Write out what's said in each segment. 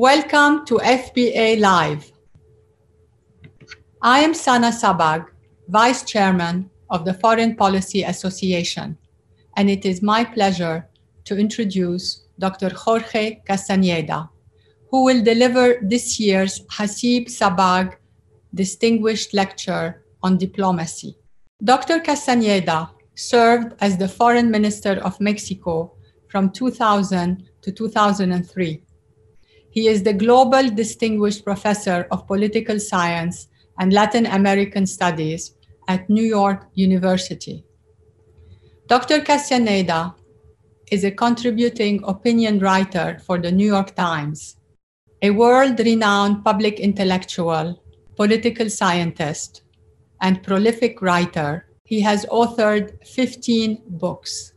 Welcome to FPA Live. I am Sana Sabbagh, Vice Chairman of the Foreign Policy Association, and it is my pleasure to introduce Dr. Jorge Castañeda, who will deliver this year's Hasib Sabbagh Distinguished Lecture on Diplomacy. Dr. Castañeda served as the Foreign Minister of Mexico from 2000 to 2003. He is the Global Distinguished Professor of Political Science and Latin American Studies at New York University. Dr. Castañeda is a contributing opinion writer for the New York Times, a world-renowned public intellectual, political scientist, and prolific writer. He has authored 15 books.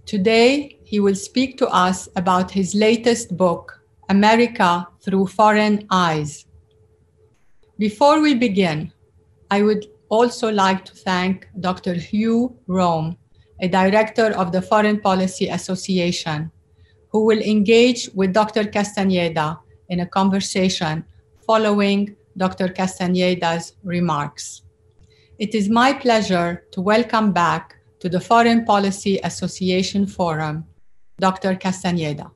Today, he will speak to us about his latest book, America Through Foreign Eyes. Before we begin, I would also like to thank Dr. Hugh Roome, a director of the Foreign Policy Association, who will engage with Dr. Castañeda in a conversation following Dr. Castañeda's remarks. It is my pleasure to welcome back to the Foreign Policy Association Forum, Dr. Castañeda.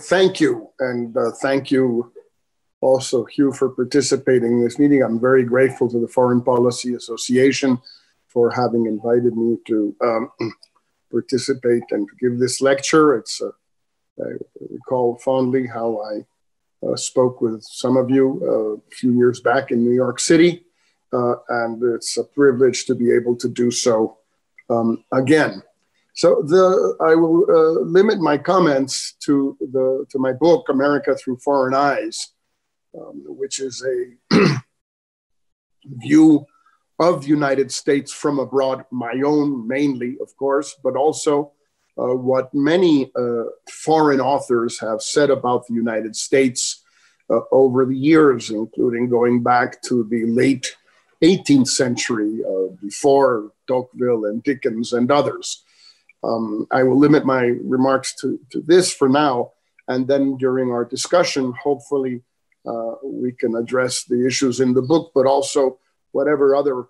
Thank you, and thank you also, Hugh, for participating in this meeting. I'm very grateful to the Foreign Policy Association for having invited me to participate and to give this lecture. I recall fondly how I spoke with some of you a few years back in New York City, and it's a privilege to be able to do so again. So I will limit my comments to my book, America Through Foreign Eyes, which is a view of the United States from abroad, my own mainly, of course, but also what many foreign authors have said about the United States over the years, including going back to the late 18th century, before Tocqueville and Dickens and others. I will limit my remarks to this for now, and then during our discussion, hopefully we can address the issues in the book, but also whatever other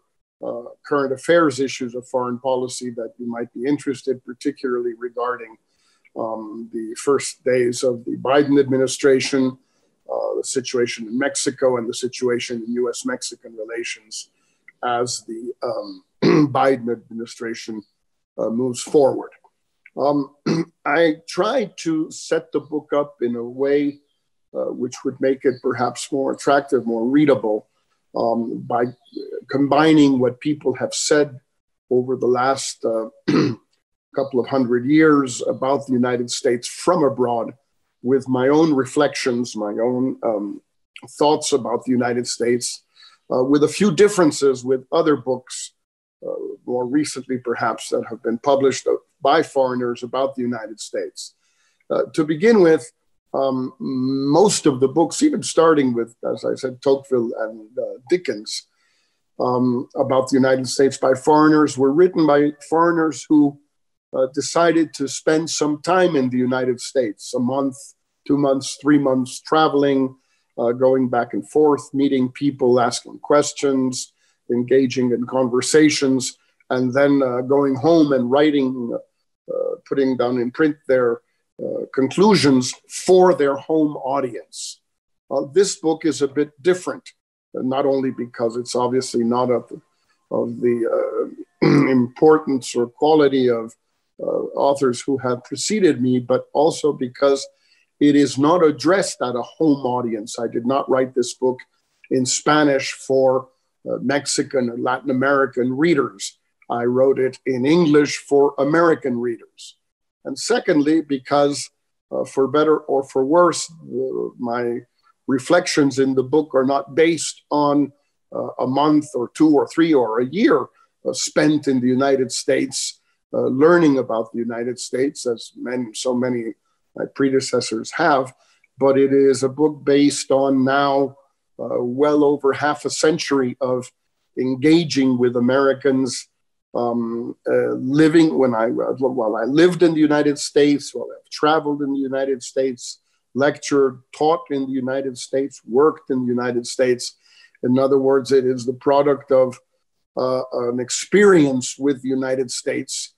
current affairs issues of foreign policy that you might be interested, particularly regarding the first days of the Biden administration, the situation in Mexico, and the situation in US-Mexican relations as the Biden administration moves forward. I tried to set the book up in a way which would make it perhaps more attractive, more readable, by combining what people have said over the last couple of hundred years about the United States from abroad with my own reflections, my own thoughts about the United States, with a few differences with other books more recently perhaps that have been published by foreigners about the United States. To begin with, most of the books, even starting with, as I said, Tocqueville and Dickens, about the United States by foreigners, were written by foreigners who decided to spend some time in the United States, a month, 2 months, 3 months, traveling, going back and forth, meeting people, asking questions, engaging in conversations, and then going home and writing, putting down in print their conclusions for their home audience. This book is a bit different, not only because it's obviously not of the importance or quality of authors who have preceded me, but also because it is not addressed at a home audience. I did not write this book in Spanish for Mexican and Latin American readers. I wrote it in English for American readers. And secondly, because for better or for worse, my reflections in the book are not based on a month or 2 or 3 or a year spent in the United States, learning about the United States, as so many my predecessors have, but it is a book based on now well over half a century of engaging with Americans while I lived in the United States, while I've traveled in the United States, lectured, taught in the United States, worked in the United States. In other words, it is the product of an experience with the United States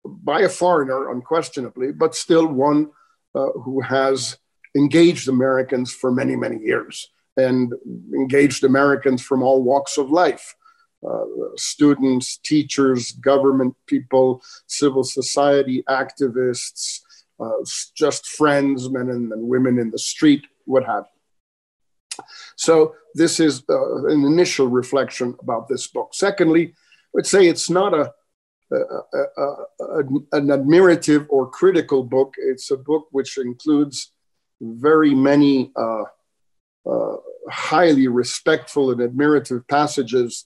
by a foreigner, unquestionably, but still one who has engaged Americans for many, many years, and engaged Americans from all walks of life. Students, teachers, government people, civil society activists, just friends, men and women in the street, what have you. So this is an initial reflection about this book. Secondly, I would say it's not an admirative or critical book. It's a book which includes very many highly respectful and admirative passages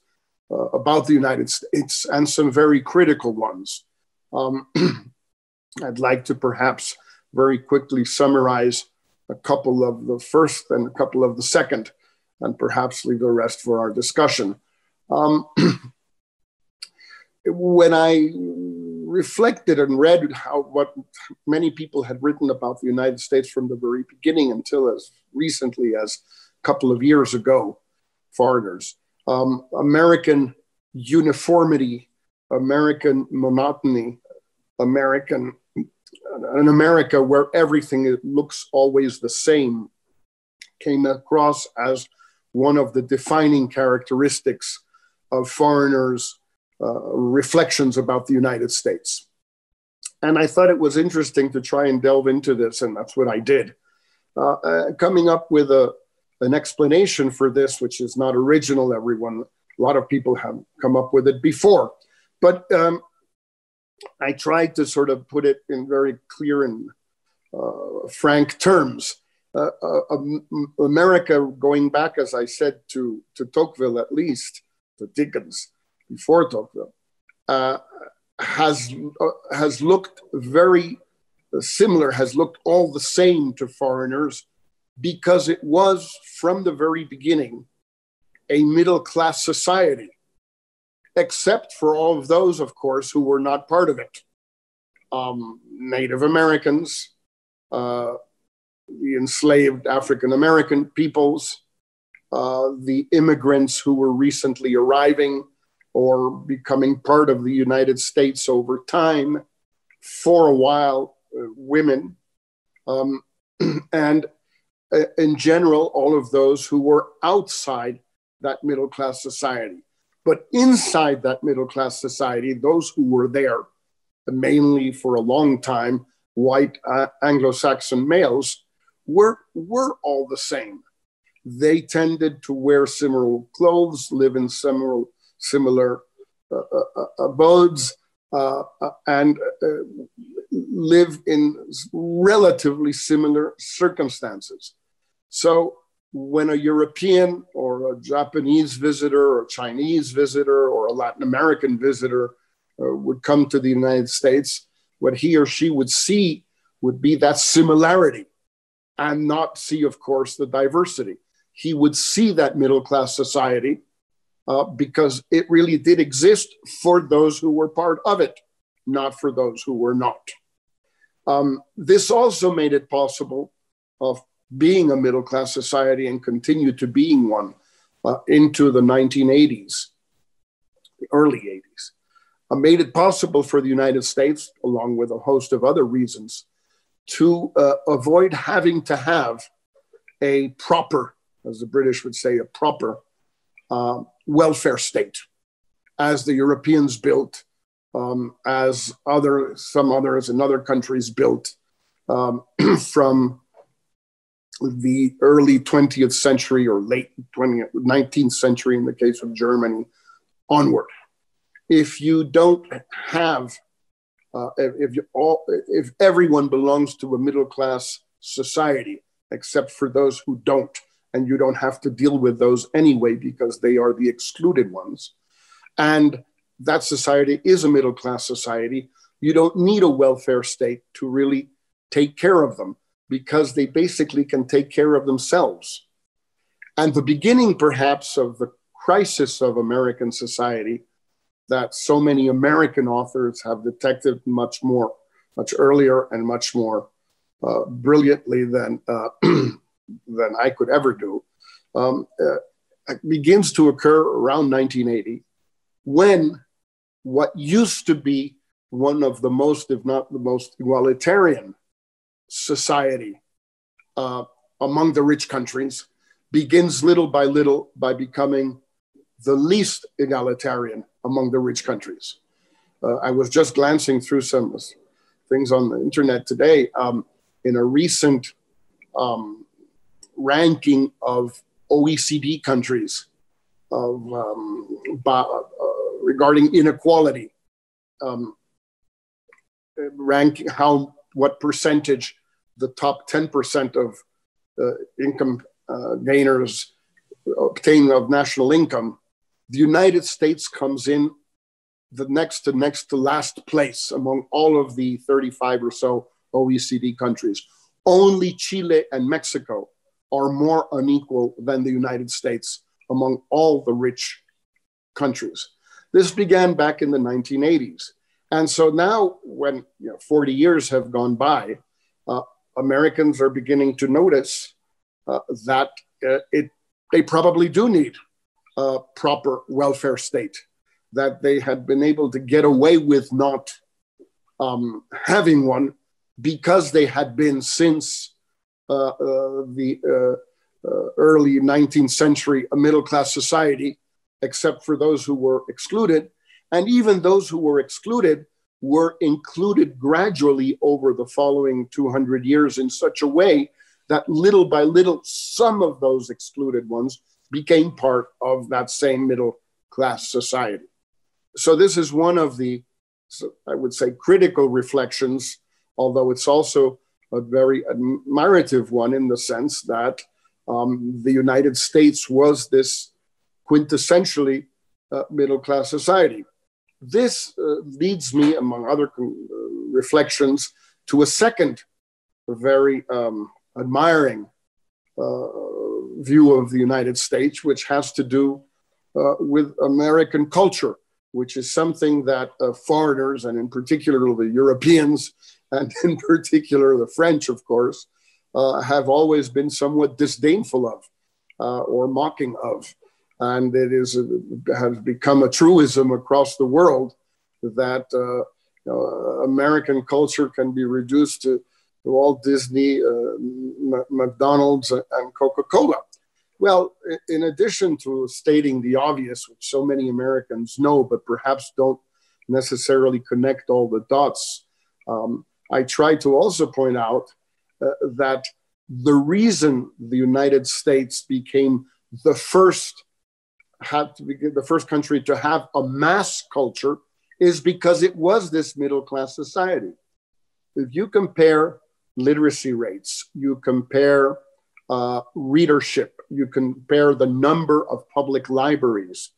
about the United States, and some very critical ones. I'd like to perhaps very quickly summarize a couple of the first and a couple of the second, and perhaps leave the rest for our discussion. When I reflected and read what many people had written about the United States from the very beginning until as recently as a couple of years ago, foreigners, American uniformity, American monotony, an America where everything looks always the same, came across as one of the defining characteristics of foreigners' reflections about the United States. And I thought it was interesting to try and delve into this, and that's what I did. Coming up with an explanation for this, which is not original. A lot of people have come up with it before, but I tried to sort of put it in very clear and frank terms. America, going back, as I said, to Tocqueville, at least, to Dickens, before Tocqueville, has looked very similar, has looked all the same to foreigners, because it was, from the very beginning, a middle-class society, except for all of those, of course, who were not part of it. Native Americans, the enslaved African-American peoples, the immigrants who were recently arriving or becoming part of the United States over time, for a while, women, and in general, all of those who were outside that middle-class society. But inside that middle-class society, those who were there, mainly for a long time, white Anglo-Saxon males, were all the same. They tended to wear similar clothes, live in similar abodes, and live in relatively similar circumstances. So when a European or a Japanese visitor or Chinese visitor or a Latin American visitor would come to the United States, what he or she would see would be that similarity and not see, of course, the diversity. He would see that middle-class society because it really did exist for those who were part of it, not for those who were not. This also made it possible of being a middle-class society and continue to being one into the 1980s, the early 80s. Made it possible for the United States, along with a host of other reasons, to avoid having to have a proper, as the British would say, a proper welfare state, as the Europeans built, as some others in other countries built from the early 20th century or late 19th century in the case of Germany onward. If you don't have, if everyone belongs to a middle-class society, except for those who don't, and you don't have to deal with those anyway because they are the excluded ones, and that society is a middle-class society, you don't need a welfare state to really take care of them because they basically can take care of themselves. And the beginning, perhaps, of the crisis of American society that so many American authors have detected much earlier and much more brilliantly than than I could ever do, begins to occur around 1980, when what used to be one of the most, if not the most, egalitarian society among the rich countries begins little by little by becoming the least egalitarian among the rich countries. I was just glancing through some things on the internet today in a recent ranking of OECD countries regarding inequality, ranking what percentage the top 10% of income gainers obtain of national income. The United States comes in the next to last place among all of the 35 or so OECD countries. Only Chile and Mexico are more unequal than the United States among all the rich countries. This began back in the 1980s. And so now, when 40 years have gone by, Americans are beginning to notice that they probably do need a proper welfare state, that they had been able to get away with not having one because they had been, since the early 19th century, a middle-class society, except for those who were excluded. And even those who were excluded were included gradually over the following 200 years in such a way that little by little, some of those excluded ones became part of that same middle-class society. So this is one of the, I would say, critical reflections, although it's also a very admirative one in the sense that the United States was this quintessentially middle-class society. This leads me, among other reflections, to a second very admiring view of the United States, which has to do with American culture, which is something that foreigners, and in particular the Europeans, and in particular the French, of course, have always been somewhat disdainful of or mocking of. And it has become a truism across the world that American culture can be reduced to Walt Disney, McDonald's, and Coca-Cola. Well, in addition to stating the obvious, which so many Americans know, but perhaps don't necessarily connect all the dots, I try to also point out that the reason the United States became the first country to have a mass culture is because it was this middle-class society. If you compare literacy rates, you compare readership, you compare the number of public libraries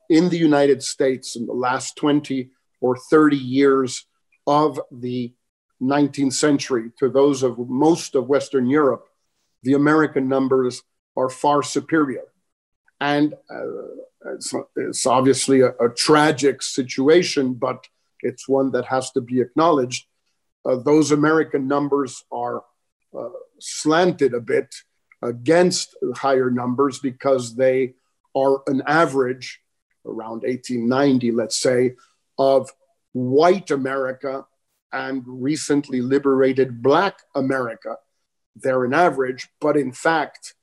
in the United States in the last 20 or 30 years of the 19th century to those of most of Western Europe, the American numbers are far superior. And it's obviously a tragic situation, but it's one that has to be acknowledged. Those American numbers are slanted a bit against higher numbers because they are an average, around 1890, let's say, of white America and recently liberated Black America. They're an average, but in fact,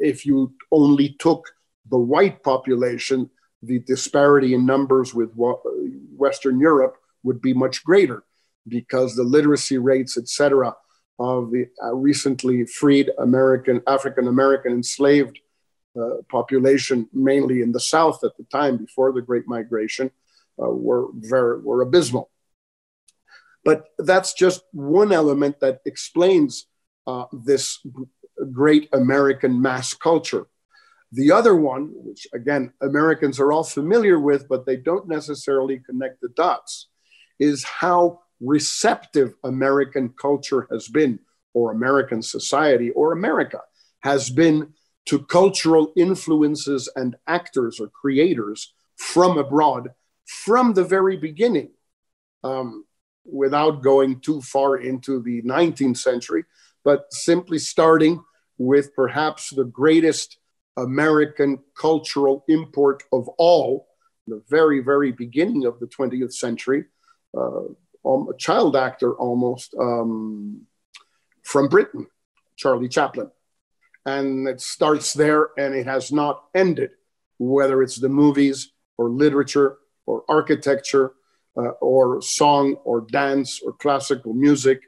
if you only took the white population, the disparity in numbers with Western Europe would be much greater because the literacy rates, et cetera, of the recently freed African-American enslaved population, mainly in the South at the time before the Great Migration, were abysmal. But that's just one element that explains this great American mass culture. The other one, which again, Americans are all familiar with, but they don't necessarily connect the dots, is how receptive American culture has been, or American society, or America has been to cultural influences and actors or creators from abroad from the very beginning, without going too far into the 19th century, but simply starting with perhaps the greatest American cultural import of all, the very, very beginning of the 20th century, a child actor almost from Britain, Charlie Chaplin. And it starts there and it has not ended, whether it's the movies or literature or architecture or song or dance or classical music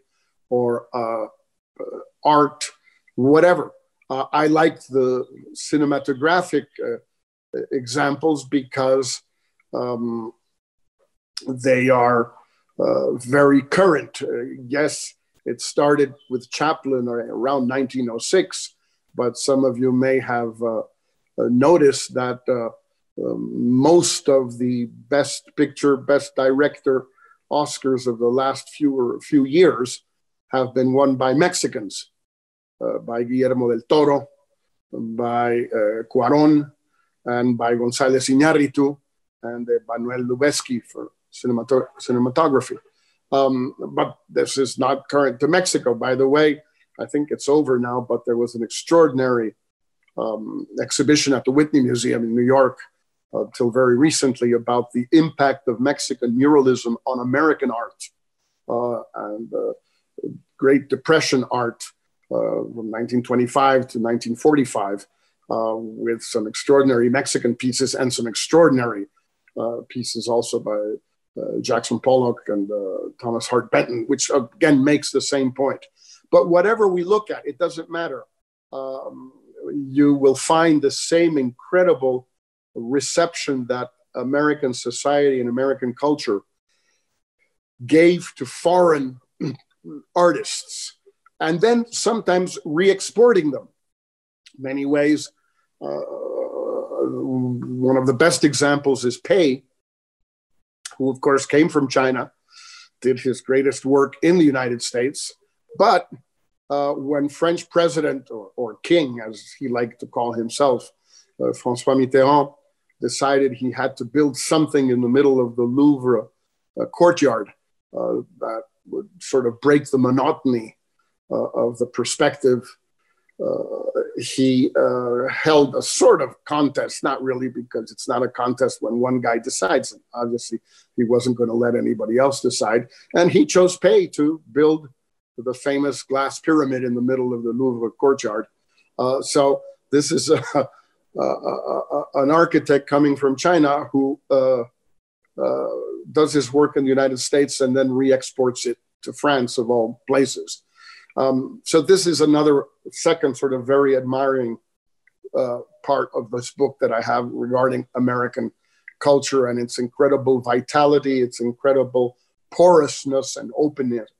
or art, whatever. I like the cinematographic examples because they are very current. Yes, it started with Chaplin around 1906, but some of you may have noticed that most of the Best Picture, Best Director Oscars of the last few years have been won by Mexicans, by Guillermo del Toro, by Cuarón, and by González Iñárritu, and Manuel Lubezki for cinematography. But this is not current to Mexico. By the way, I think it's over now, but there was an extraordinary exhibition at the Whitney Museum in New York till very recently about the impact of Mexican muralism on American art and Great Depression art from 1925 to 1945, with some extraordinary Mexican pieces and some extraordinary pieces also by Jackson Pollock and Thomas Hart Benton, which again makes the same point. But whatever we look at, it doesn't matter. You will find the same incredible reception that American society and American culture gave to foreign artists, and then sometimes re-exporting them. Many ways, one of the best examples is Pei, who of course came from China, did his greatest work in the United States, but when French president, or king, as he liked to call himself, François Mitterrand, decided he had to build something in the middle of the Louvre courtyard that would sort of break the monotony of the perspective. He held a sort of contest, not really, because it's not a contest when one guy decides. Obviously, he wasn't going to let anybody else decide. And he chose Pei to build the famous glass pyramid in the middle of the Louvre courtyard. So this is an architect coming from China who does his work in the United States and then re-exports it to France, of all places. So this is another second sort of very admiring part of this book that I have regarding American culture and its incredible vitality, its incredible porousness and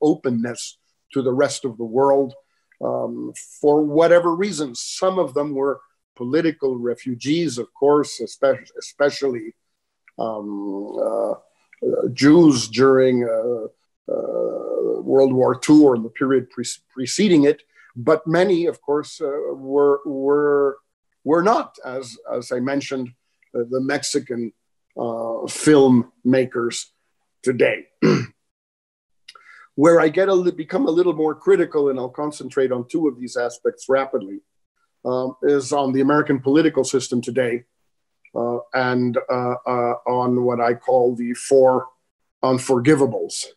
openness to the rest of the world, for whatever reasons. Some of them were political refugees, of course, especially Jews during World War II or in the period preceding it. But many, of course, were not, as I mentioned, the Mexican filmmakers today. Where I become a little more critical, and I'll concentrate on two of these aspects rapidly, is on the American political system today, and on what I call the Four Unforgivables.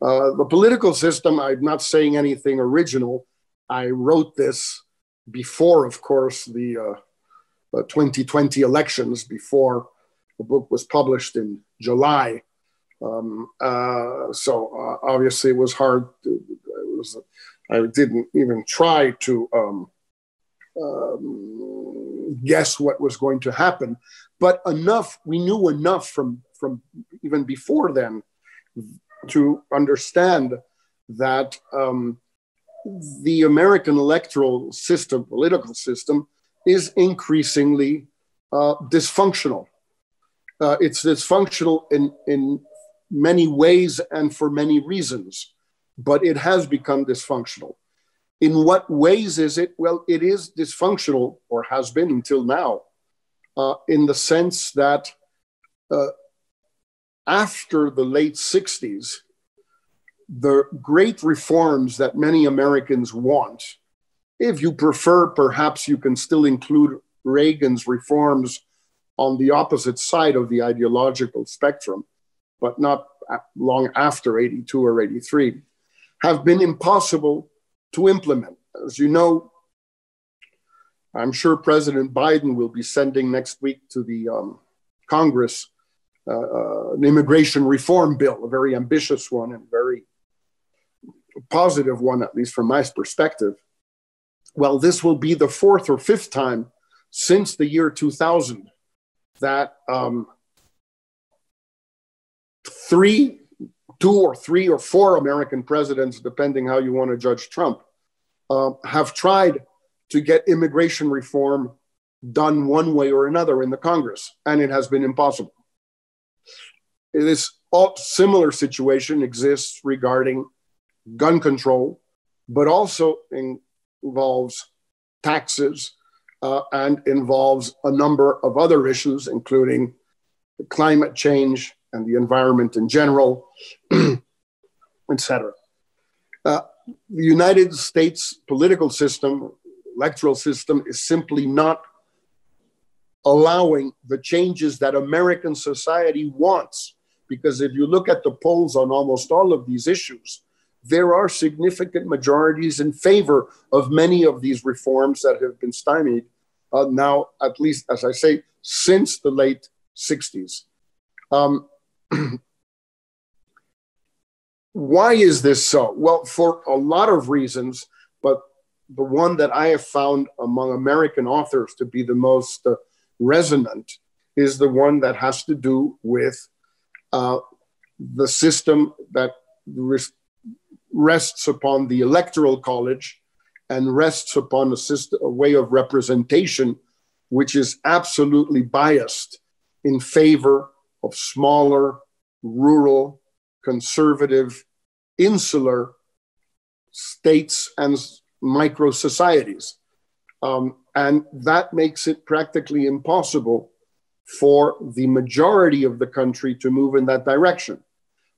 The political system, I'm not saying anything original. I wrote this before, of course, the 2020 elections, before the book was published in July. So obviously it was hard. I didn't even try to guess what was going to happen, but we knew enough from even before then to understand that the American electoral system, political system, is increasingly dysfunctional. It's dysfunctional in many ways and for many reasons, but it has become dysfunctional. In what ways is it? Well, it is dysfunctional, or has been until now, in the sense that after the late 60s, the great reforms that many Americans want, if you prefer, perhaps you can still include Reagan's reforms on the opposite side of the ideological spectrum, but not long after 82 or 83, have been impossible to implement. As you know, I'm sure President Biden will be sending next week to the Congress an immigration reform bill, a very ambitious one and very positive one, at least from my perspective. Well, this will be the fourth or fifth time since the year 2000 that two or three or four American presidents, depending how you want to judge Trump, have tried to get immigration reform done one way or another in the Congress, and it has been impossible. This similar situation exists regarding gun control, but also involves taxes and involves a number of other issues, including climate change and the environment in general, etc. The United States political system, electoral system, is simply not allowing the changes that American society wants. Because if you look at the polls on almost all of these issues, there are significant majorities in favor of many of these reforms that have been stymied now, at least, as I say, since the late 60s. Why is this so? Well, for a lot of reasons, but the one that I have found among American authors to be the most resonant is the one that has to do with the system that rests upon the Electoral College and rests upon a way of representation which is absolutely biased in favor of smaller, rural, conservative, insular states and micro societies. And that makes it practically impossible for the majority of the country to move in that direction.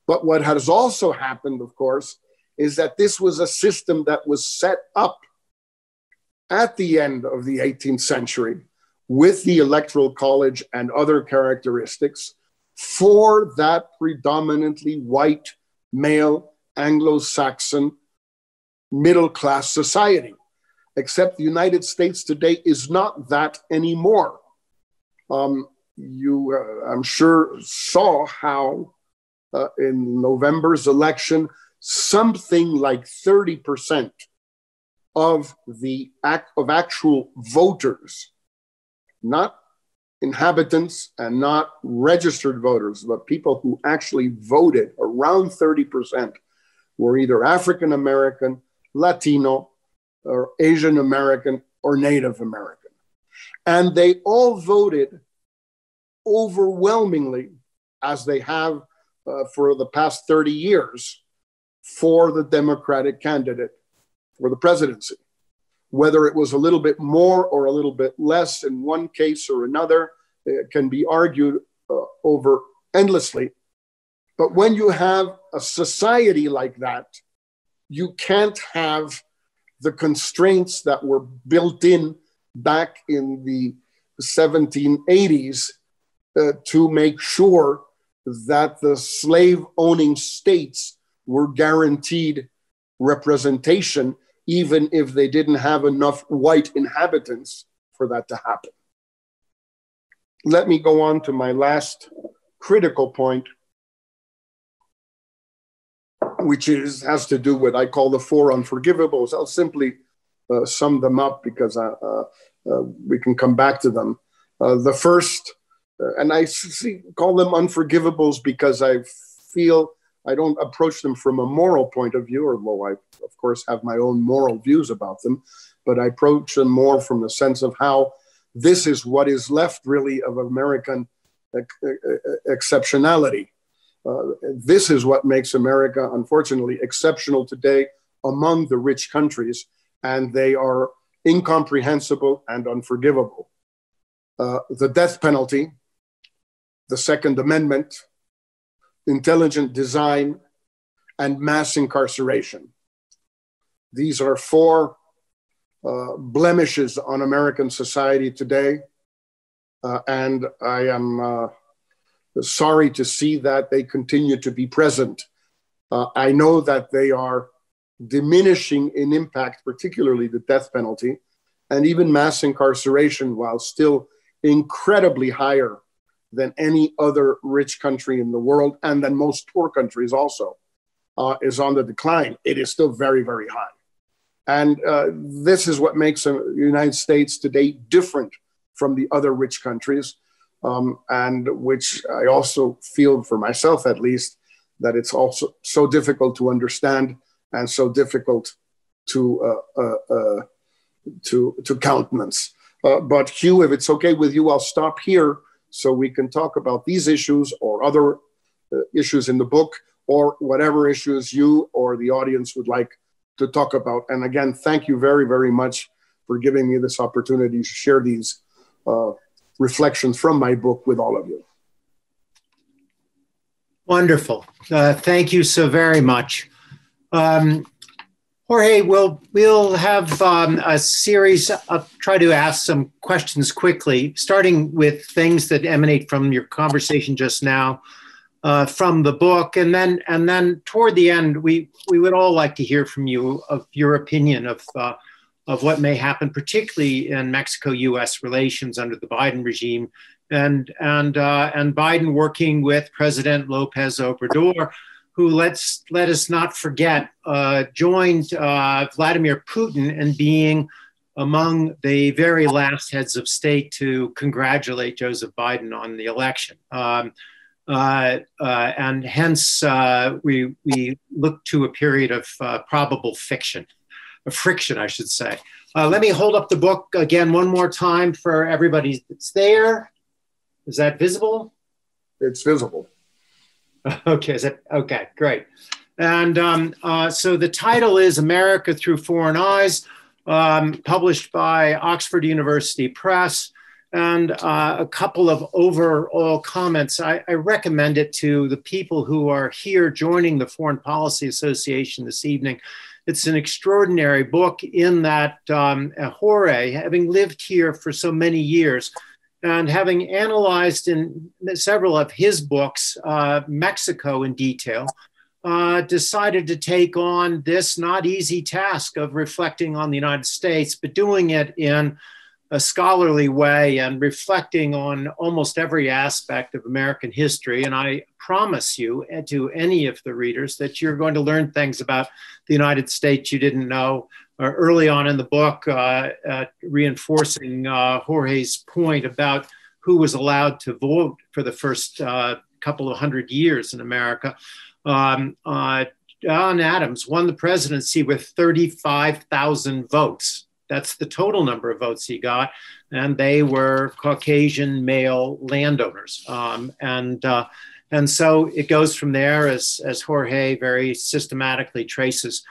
But what has also happened, of course, is that this was a system that was set up at the end of the 18th century with the Electoral College and other characteristics for that predominantly white, male, Anglo-Saxon middle-class society. Except the United States today is not that anymore. You, I'm sure, saw how in November's election, something like 30% of the actual voters, not inhabitants and not registered voters, but people who actually voted, around 30% were either African American, Latino, or Asian American, or Native American. And they all voted overwhelmingly, as they have for the past 30 years, for the Democratic candidate for the presidency. Whether it was a little bit more or a little bit less in one case or another, it can be argued over endlessly. But when you have a society like that, you can't have the constraints that were built in back in the 1780s to make sure that the slave-owning states were guaranteed representation, even if they didn't have enough white inhabitants for that to happen. Let me go on to my last critical point, which has to do with, I call the Four Unforgivables. I'll simply sum them up because we can come back to them. The first, and I call them unforgivables because I feel I don't approach them from a moral point of view, although I, of course, have my own moral views about them, but I approach them more from the sense of how this is what is left really of American exceptionality. This is what makes America, unfortunately, exceptional today among the rich countries, and they are incomprehensible and unforgivable. The death penalty, the Second Amendment, intelligent design, and mass incarceration. These are four blemishes on American society today. And I am sorry to see that they continue to be present. I know that they are diminishing in impact, particularly the death penalty, and even mass incarceration, while still incredibly higher than any other rich country in the world, and than most poor countries also, is on the decline. It is still very, very high. And this is what makes the United States today different from the other rich countries, and which I also feel, for myself at least, that it's also so difficult to understand and so difficult to countenance. But Hugh, if it's okay with you, I'll stop here so we can talk about these issues or other issues in the book, or whatever issues you or the audience would like to talk about. And again, thank you very, very much for giving me this opportunity to share these reflections from my book with all of you. Wonderful. Thank you so very much. Jorge, we'll have a series. I'll try to ask some questions quickly, starting with things that emanate from your conversation just now, from the book, and then toward the end, we would all like to hear from you of your opinion of what may happen, particularly in Mexico-U.S. relations under the Biden regime, and Biden working with President Lopez Obrador, who, let us not forget, joined Vladimir Putin in being among the very last heads of state to congratulate Joseph Biden on the election. And hence, we look to a period of probable friction, I should say. Let me hold up the book again one more time for everybody that's there. Is that visible? It's visible. Okay, okay, great. And so the title is America Through Foreign Eyes, published by Oxford University Press. And a couple of overall comments. I recommend it to the people who are here joining the Foreign Policy Association this evening. It's an extraordinary book in that Jorge, having lived here for so many years, and having analyzed in several of his books, Mexico in detail, decided to take on this not easy task of reflecting on the United States, but doing it in a scholarly way and reflecting on almost every aspect of American history. And I promise you, to any of the readers, that you're going to learn things about the United States you didn't know. Early on in the book, reinforcing Jorge's point about who was allowed to vote for the first couple of hundred years in America. John Adams won the presidency with 35,000 votes. That's the total number of votes he got, and they were Caucasian male landowners. And so it goes from there as Jorge very systematically traces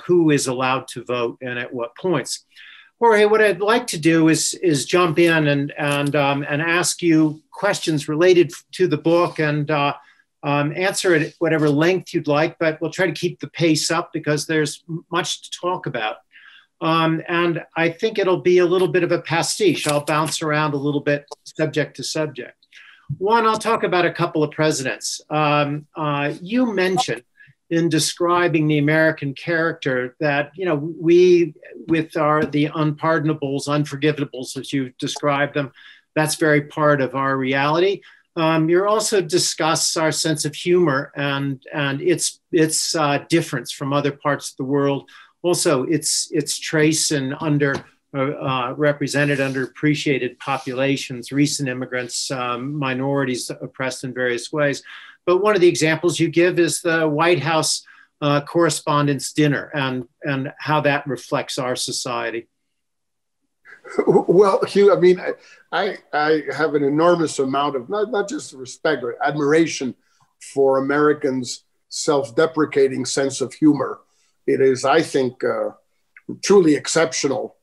who is allowed to vote and at what points. Jorge, what I'd like to do is jump in and ask you questions related to the book and answer it at whatever length you'd like, but we'll try to keep the pace up because there's much to talk about. And I think it'll be a little bit of a pastiche. I'll bounce around a little bit subject to subject. One, I'll talk about a couple of presidents. You mentioned in describing the American character that, you know, we, with the unpardonables, unforgivables, as you described them, that's very part of our reality. You also discuss our sense of humor and its difference from other parts of the world. Also, its trace in represented, underappreciated populations, recent immigrants, minorities oppressed in various ways. But one of the examples you give is the White House Correspondents' Dinner and how that reflects our society. Well, Hugh, I mean, I have an enormous amount of not just respect or admiration for Americans' self-deprecating sense of humor. It is, I think, truly exceptional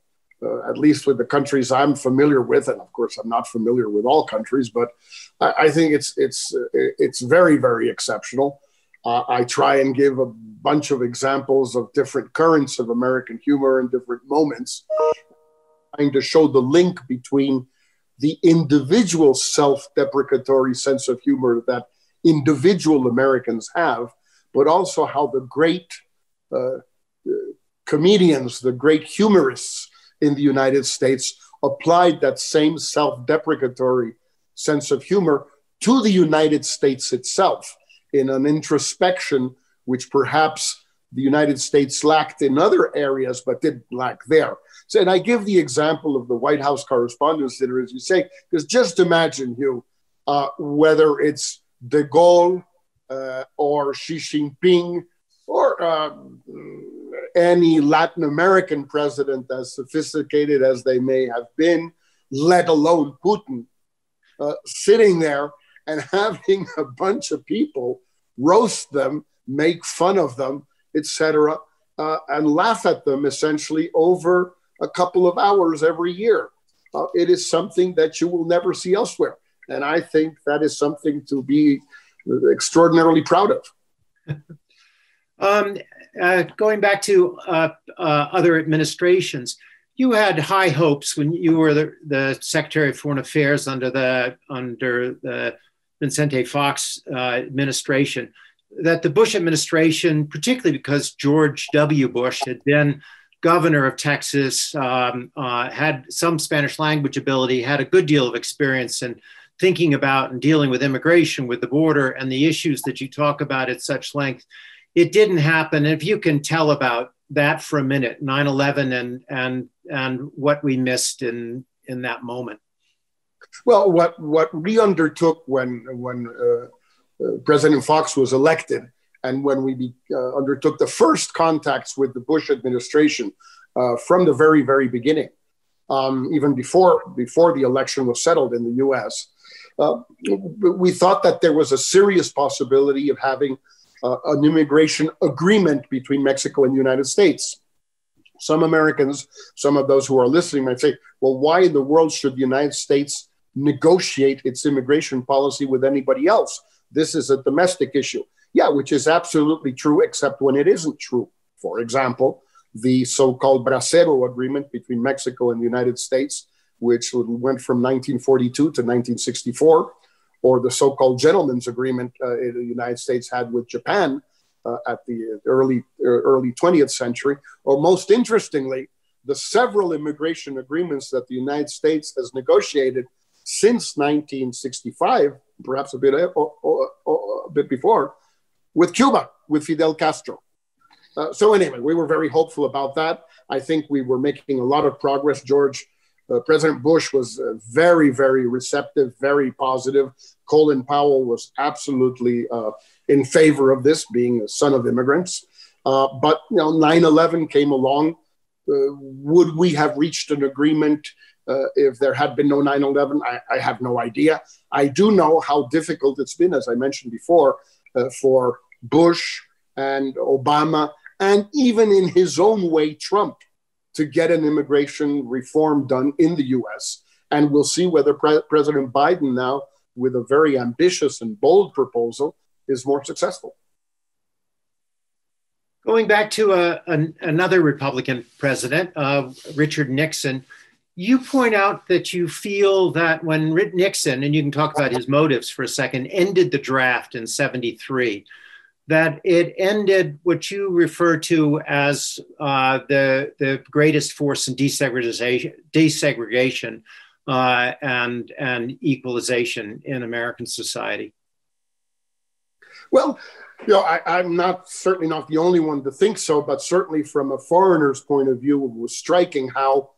at least with the countries I'm familiar with, and of course I'm not familiar with all countries, but I think it's very, very exceptional. I try and give a bunch of examples of different currents of American humor in different moments, trying to show the link between the individual self-deprecatory sense of humor that individual Americans have, but also how the great comedians, the great humorists in the United States applied that same self-deprecatory sense of humor to the United States itself in an introspection which perhaps the United States lacked in other areas, but didn't lack there. So, and I give the example of the White House Correspondents' Dinner, as you say, because just imagine, Hugh, whether it's De Gaulle or Xi Jinping or any Latin American president as sophisticated as they may have been, let alone Putin, sitting there and having a bunch of people roast them, make fun of them, etc., and laugh at them essentially over a couple of hours every year. It is something that you will never see elsewhere. And I think that is something to be extraordinarily proud of. Going back to other administrations, you had high hopes when you were the Secretary of Foreign Affairs under the Vicente Fox administration, that the Bush administration, particularly because George W. Bush had been governor of Texas, had some Spanish language ability, had a good deal of experience in thinking about and dealing with immigration, with the border, and the issues that you talk about at such length. It didn't happen. If you can tell about that for a minute, 9/11 and what we missed in that moment. Well, what we undertook when President Fox was elected, and when we undertook the first contacts with the Bush administration from the very, very beginning, even before the election was settled in the U.S., we thought that there was a serious possibility of having an immigration agreement between Mexico and the United States. Some Americans, some of those who are listening might say, well, why in the world should the United States negotiate its immigration policy with anybody else? This is a domestic issue. Yeah, which is absolutely true, except when it isn't true. For example, the so-called Bracero Agreement between Mexico and the United States, which went from 1942 to 1964, or the so-called Gentleman's Agreement the United States had with Japan at the early 20th century, or most interestingly, the several immigration agreements that the United States has negotiated since 1965, perhaps a bit before, with Cuba, with Fidel Castro. So anyway, we were very hopeful about that. I think we were making a lot of progress. President Bush was very, very receptive, very positive. Colin Powell was absolutely in favor of this, being a son of immigrants. But 9/11 came along. Would we have reached an agreement if there had been no 9/11? I have no idea. I do know how difficult it's been, as I mentioned before, for Bush and Obama, and even in his own way, Trump, to get an immigration reform done in the US. And we'll see whether President Biden now, with a very ambitious and bold proposal, is more successful. Going back to another Republican president, Richard Nixon, you point out that you feel that when Nixon, and you can talk about his motives for a second, ended the draft in '73, that it ended what you refer to as the greatest force in desegregation and equalization in American society. Well, I'm certainly not the only one to think so, but certainly from a foreigner's point of view, it was striking how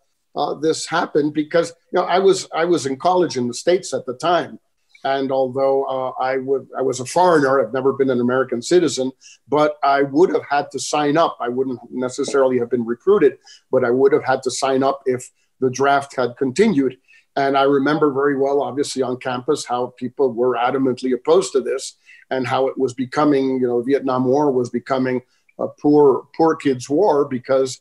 this happened, because I was in college in the States at the time. And although I was a foreigner, I've never been an American citizen, but I would have had to sign up. I wouldn't necessarily have been recruited, but I would have had to sign up if the draft had continued. And I remember very well, obviously on campus, how people were adamantly opposed to this, and how it was becoming, Vietnam War was becoming poor kids' war because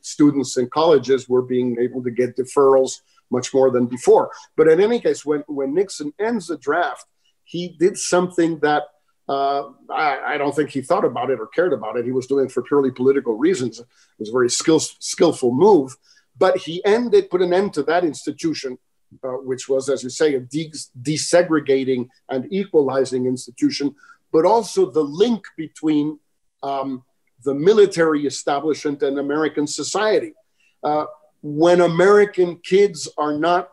students in colleges were being able to get deferrals much more than before. But in any case, when Nixon ends the draft, he did something that I don't think he thought about it or cared about it. He was doing it for purely political reasons. It was a very skillful move. But he put an end to that institution, which was, as you say, a desegregating and equalizing institution, but also the link between the military establishment and American society. When American kids are not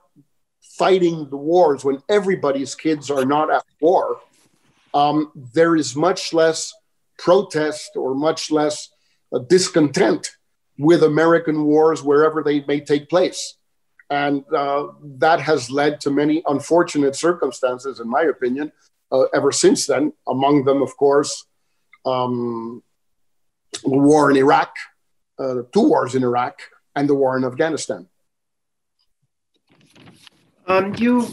fighting the wars, when everybody's kids are not at war, there is much less protest or much less discontent with American wars wherever they may take place. And that has led to many unfortunate circumstances, in my opinion, ever since then. Among them, of course, the war in Iraq, 2 wars in Iraq, and the war in Afghanistan. You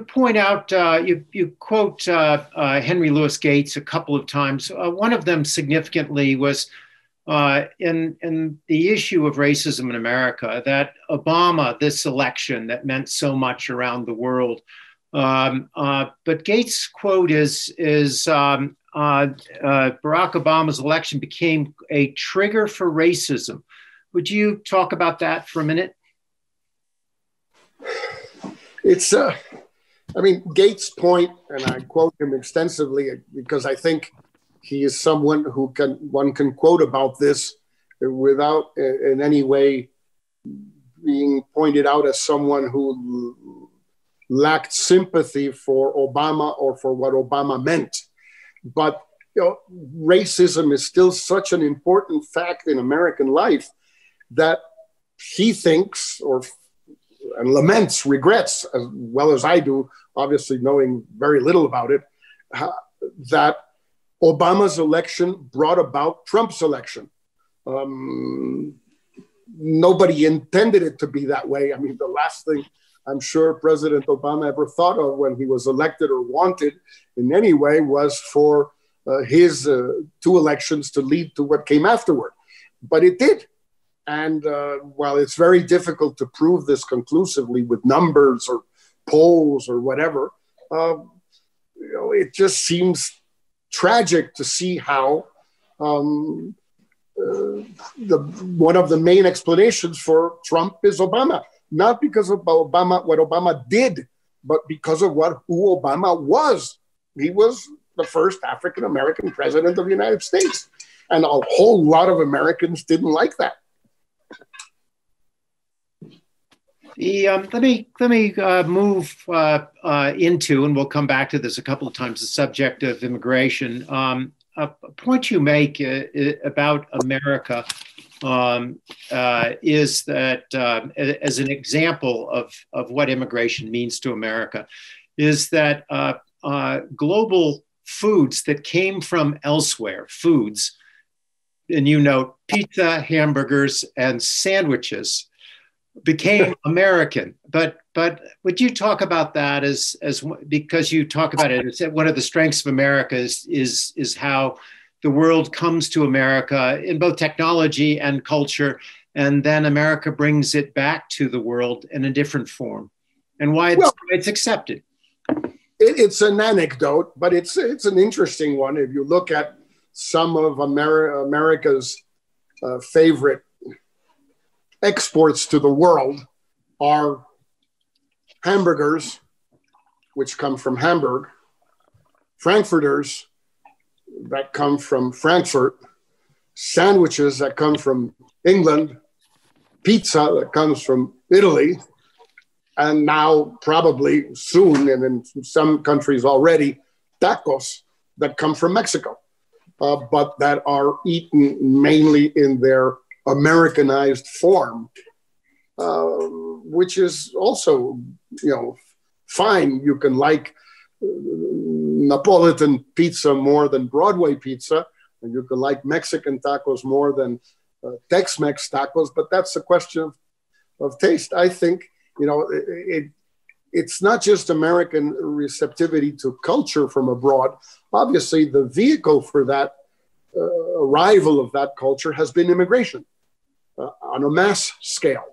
point out, you quote Henry Louis Gates a couple of times. One of them significantly was in the issue of racism in America, that Obama, this election that meant so much around the world. But Gates' quote is Barack Obama's election became a trigger for racism. Would you talk about that for a minute? It's, Gates' point, and I quote him extensively because I think he is someone who one can quote about this without in any way being pointed out as someone who lacked sympathy for Obama or for what Obama meant. But racism is still such an important fact in American life that he thinks and laments, regrets, as well as I do, obviously knowing very little about it, that Obama's election brought about Trump's election. Nobody intended it to be that way. I mean, the last thing I'm sure President Obama ever thought of when he was elected or wanted in any way was for his 2 elections to lead to what came afterward. But it did. And while it's very difficult to prove this conclusively with numbers or polls or whatever, it just seems tragic to see how one of the main explanations for Trump is Obama, not because of what Obama did, but because of who Obama was. He was the first African-American president of the United States. And a whole lot of Americans didn't like that. Let me move into, and we'll come back to this a couple of times, the subject of immigration. A point you make about America is that, as an example of what immigration means to America, is that global foods that came from elsewhere, foods, and you note pizza, hamburgers, and sandwiches, became American. But would you talk about that as because you talk about it, it's one of the strengths of America is how the world comes to America in both technology and culture, and then America brings it back to the world in a different form, and why it's accepted. It's an anecdote, but it's an interesting one. If you look at some of America's favorite exports to the world are hamburgers, which come from Hamburg, frankfurters that come from Frankfurt, sandwiches that come from England, pizza that comes from Italy, and now probably soon, and in some countries already, tacos that come from Mexico, but that are eaten mainly in their Americanized form, which is also, fine. You can like Napolitan pizza more than Broadway pizza, and you can like Mexican tacos more than Tex-Mex tacos, but that's a question of taste. I think, it's not just American receptivity to culture from abroad. Obviously, the vehicle for that arrival of that culture has been immigration on a mass scale.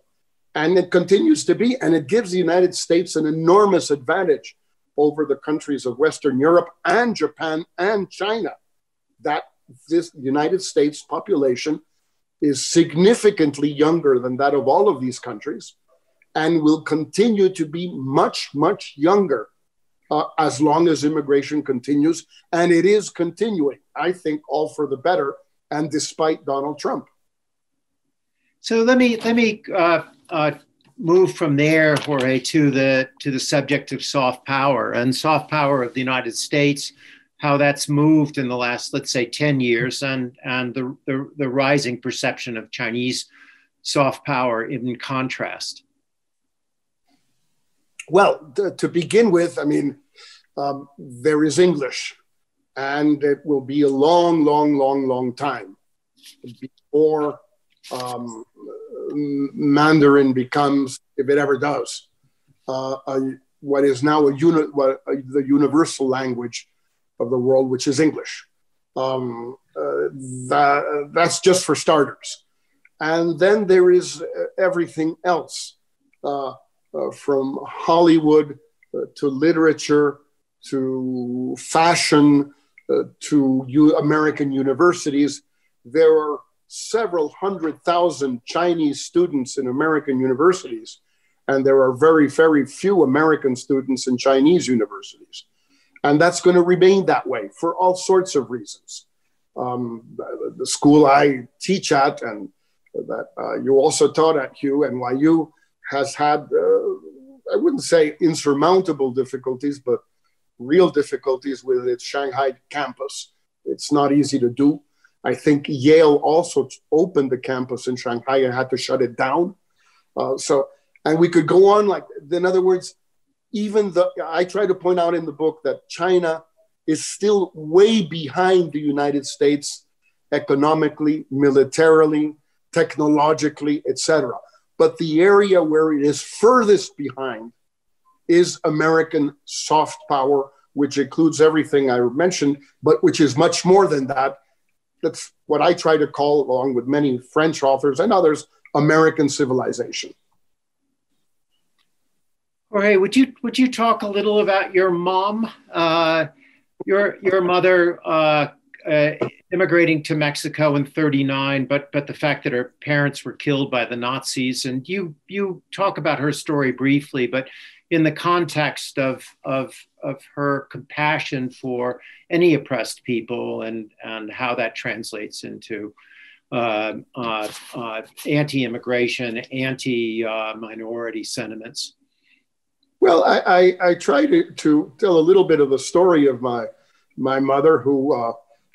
And it continues to be, and it gives the United States an enormous advantage over the countries of Western Europe and Japan and China, that this United States population is significantly younger than that of all of these countries and will continue to be much, much younger as long as immigration continues. And it is continuing, I think, all for the better, and despite Donald Trump. So let me move from there, Jorge, to the subject of soft power and soft power of the United States, how that's moved in the last, let's say, 10 years, and the rising perception of Chinese soft power in contrast. Well, to begin with, I mean, there is English, and it will be a long, long, long, long time before Mandarin becomes, if it ever does, what is now the universal language of the world, which is English. That's just for starters. And then there is everything else, from Hollywood to literature to fashion to American universities. There are several 100,000 Chinese students in American universities, and there are very, very few American students in Chinese universities. And that's going to remain that way for all sorts of reasons. The school I teach at, and that you also taught at, Hugh, NYU, has had, I wouldn't say insurmountable difficulties, but real difficulties with its Shanghai campus. It's not easy to do. I think Yale also opened the campus in Shanghai and had to shut it down. And we could go on like, in other words, I try to point out in the book that China is still way behind the United States economically, militarily, technologically, etc. But the area where it is furthest behind is American soft power, which includes everything I mentioned, but which is much more than that. That's what I try to call, along with many French authors and others, American civilization. Jorge, would you talk a little about your mom, your mother immigrating to Mexico in '39, but the fact that her parents were killed by the Nazis, and you talk about her story briefly, but in the context of her compassion for any oppressed people and how that translates into anti-immigration, anti-minority sentiments. Well, I try to tell a little bit of the story of my mother, who,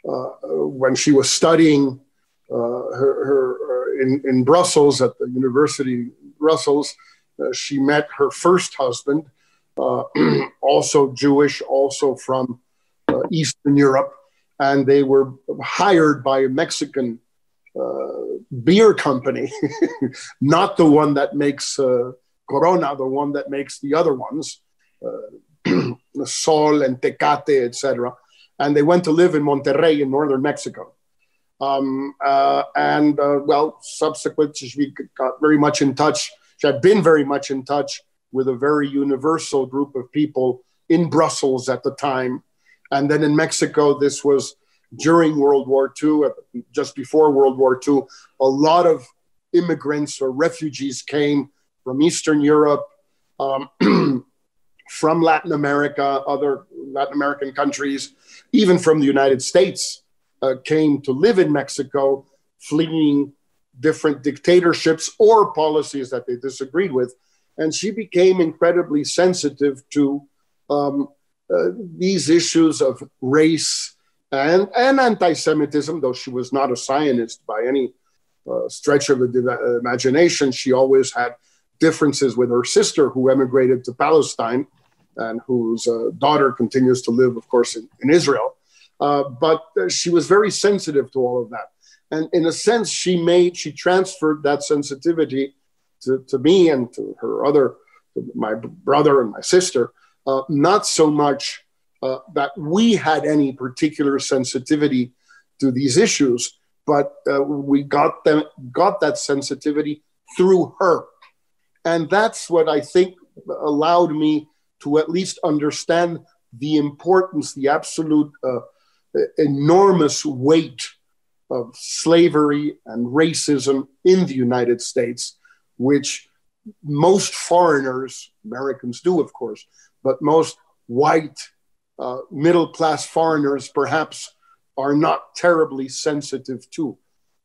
when she was studying in Brussels at the University of Brussels, she met her first husband, also Jewish, also from Eastern Europe, and they were hired by a Mexican beer company, not the one that makes Corona, the one that makes the other ones, Sol and Tecate, etc. And they went to live in Monterrey in northern Mexico. Well, subsequently, she got very much in touch. She had been very much in touch with a very universal group of people in Brussels at the time. And then in Mexico, this was during World War II, just before World War II, a lot of immigrants or refugees came from Eastern Europe, from Latin America, other Latin American countries, even from the United States, came to live in Mexico, fleeing different dictatorships or policies that they disagreed with. And she became incredibly sensitive to these issues of race and anti-Semitism, though she was not a Zionist by any stretch of the imagination. She always had differences with her sister, who emigrated to Palestine and whose daughter continues to live, of course, in Israel. But she was very sensitive to all of that. And in a sense, she transferred that sensitivity to me and to my brother and my sister, not so much that we had any particular sensitivity to these issues, but we got that sensitivity through her. And that's what I think allowed me to at least understand the importance, the absolute enormous weight of slavery and racism in the United States, which most foreigners, Americans do, of course, but most white middle-class foreigners perhaps are not terribly sensitive to.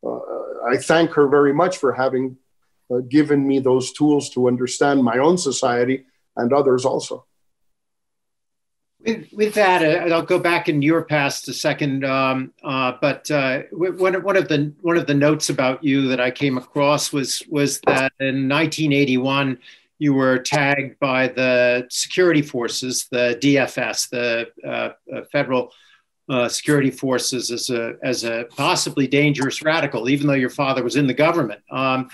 I thank her very much for having given me those tools to understand my own society and others also. With that, I'll go back in your past a second. But one of the notes about you that I came across was that in 1981 you were tagged by the security forces, the DFS, the federal security forces, as a possibly dangerous radical, even though your father was in the government. How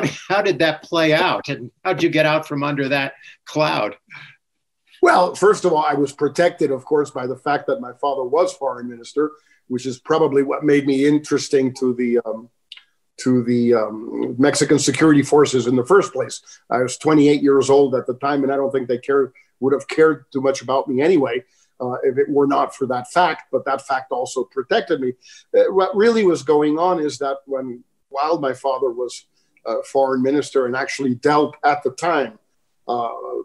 did that play out, and how did you get out from under that cloud? Well, first of all, I was protected, of course, by the fact that my father was foreign minister, which is probably what made me interesting to the Mexican security forces in the first place. I was 28 years old at the time, and I don't think they would have cared too much about me anyway if it were not for that fact. But that fact also protected me. What really was going on is that while my father was foreign minister and actually dealt at the time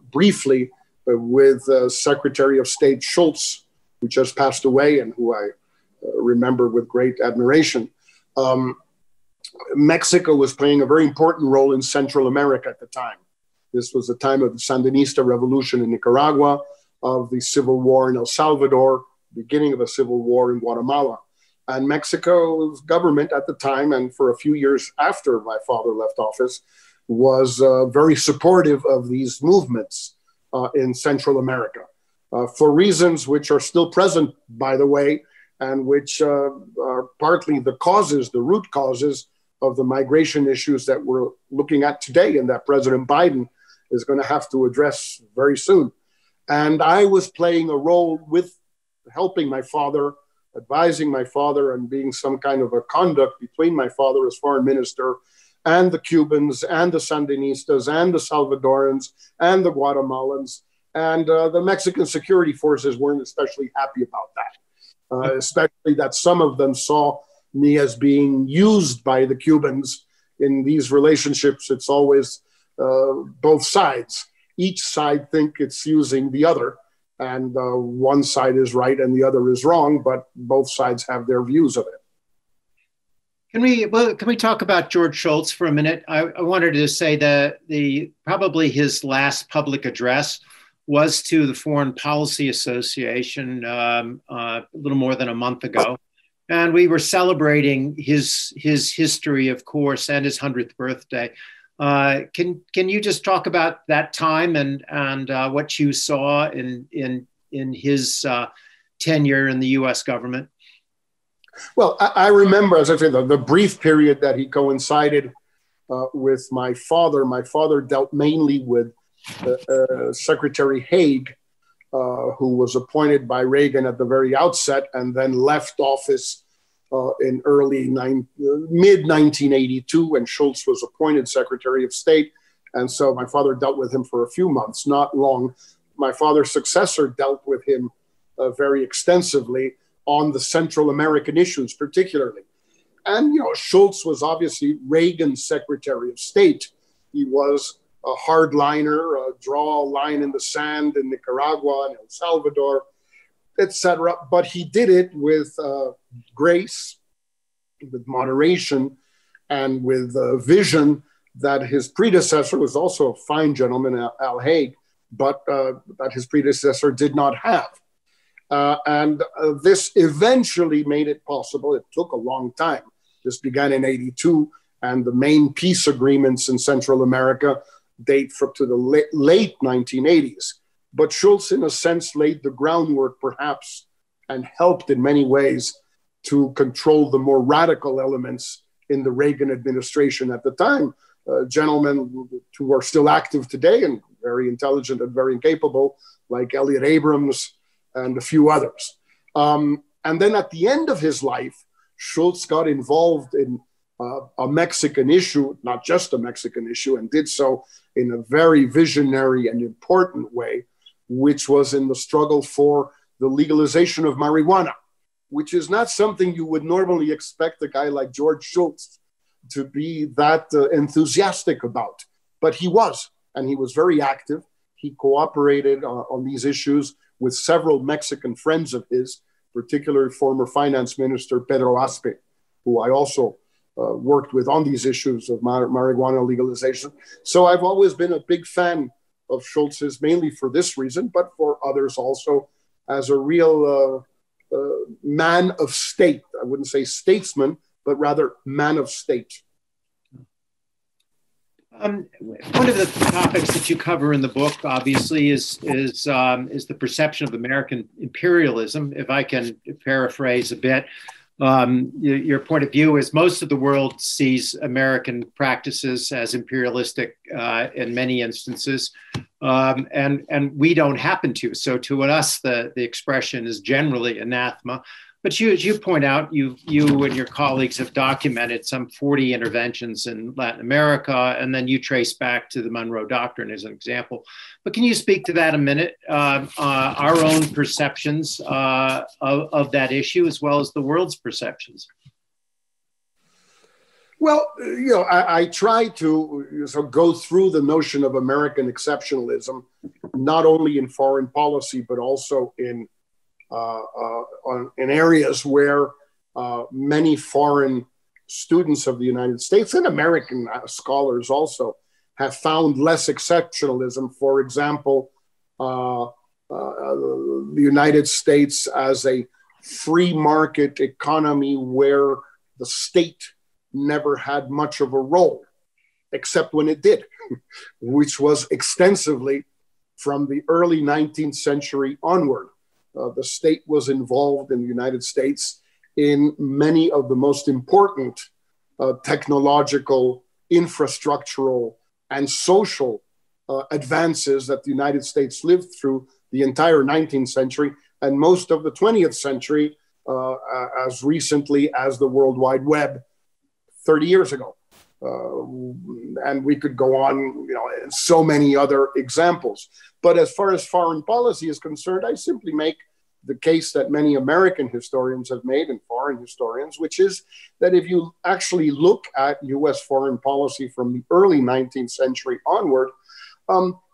briefly with Secretary of State Shultz, who just passed away and who I remember with great admiration. Mexico was playing a very important role in Central America at the time. This was the time of the Sandinista revolution in Nicaragua, of the civil war in El Salvador, beginning of a civil war in Guatemala. And Mexico's government at the time, and for a few years after my father left office, was very supportive of these movements in Central America, for reasons which are still present, by the way, and which are partly the root causes of the migration issues that we're looking at today and that President Biden is going to have to address very soon. And I was playing a role with helping my father, advising my father, and being some kind of a conduct between my father as foreign minister and the Cubans and the Sandinistas and the Salvadorans and the Guatemalans. And the Mexican security forces weren't especially happy about that, especially that some of them saw me as being used by the Cubans. In these relationships, it's always both sides. Each side think it's using the other, and one side is right and the other is wrong, but both sides have their views of it. Can we talk about George Shultz for a minute? I wanted to say that probably his last public address was to the Foreign Policy Association a little more than a month ago. And we were celebrating his history, of course, and his 100th birthday. Can you just talk about that time and what you saw in his tenure in the U.S. government? Well, I remember, as I said, the brief period that he coincided with my father. My father dealt mainly with Secretary Haig, who was appointed by Reagan at the very outset and then left office in mid-1982 when Shultz was appointed Secretary of State. And so my father dealt with him for a few months, not long. My father's successor dealt with him very extensively on the Central American issues, particularly. And, Shultz was obviously Reagan's Secretary of State. He was a hardliner, draw a line in the sand in Nicaragua and El Salvador, etc. But he did it with grace, with moderation, and with vision that his predecessor was also a fine gentleman, Al Haig, but that his predecessor did not have. And this eventually made it possible. It took a long time. This began in '82, and the main peace agreements in Central America date to the late 1980s. But Shultz, in a sense, laid the groundwork, perhaps, and helped in many ways to control the more radical elements in the Reagan administration at the time. Gentlemen who are still active today and very intelligent and very capable, like Elliot Abrams and a few others. And then at the end of his life, Shultz got involved in a Mexican issue, not just a Mexican issue, and did so in a very visionary and important way, which was in the struggle for the legalization of marijuana, which is not something you would normally expect a guy like George Shultz to be that enthusiastic about. But he was, and he was very active. He cooperated on these issues with several Mexican friends of his, particularly former finance minister Pedro Aspe, who I also worked with on these issues of marijuana legalization. So I've always been a big fan of Shultz's, mainly for this reason, but for others also, as a real man of state. I wouldn't say statesman, but rather man of state. One of the topics that you cover in the book, obviously, is the perception of American imperialism. If I can paraphrase a bit, your point of view is most of the world sees American practices as imperialistic in many instances, and we don't happen to. So to us, the expression is generally anathema. But as you point out, you and your colleagues have documented some 40 interventions in Latin America, and then you trace back to the Monroe Doctrine as an example. But can you speak to that a minute, our own perceptions of that issue, as well as the world's perceptions? Well, I try to go through the notion of American exceptionalism, not only in foreign policy, but also in areas where many foreign students of the United States and American scholars also have found less exceptionalism. For example, the United States as a free market economy where the state never had much of a role, except when it did, which was extensively from the early 19th century onward. The state was involved in the United States in many of the most important technological, infrastructural, and social advances that the United States lived through the entire 19th century and most of the 20th century, as recently as the World Wide Web 30 years ago. And we could go on, so many other examples. But as far as foreign policy is concerned, I simply make the case that many American historians have made and foreign historians, which is that if you actually look at US foreign policy from the early 19th century onward,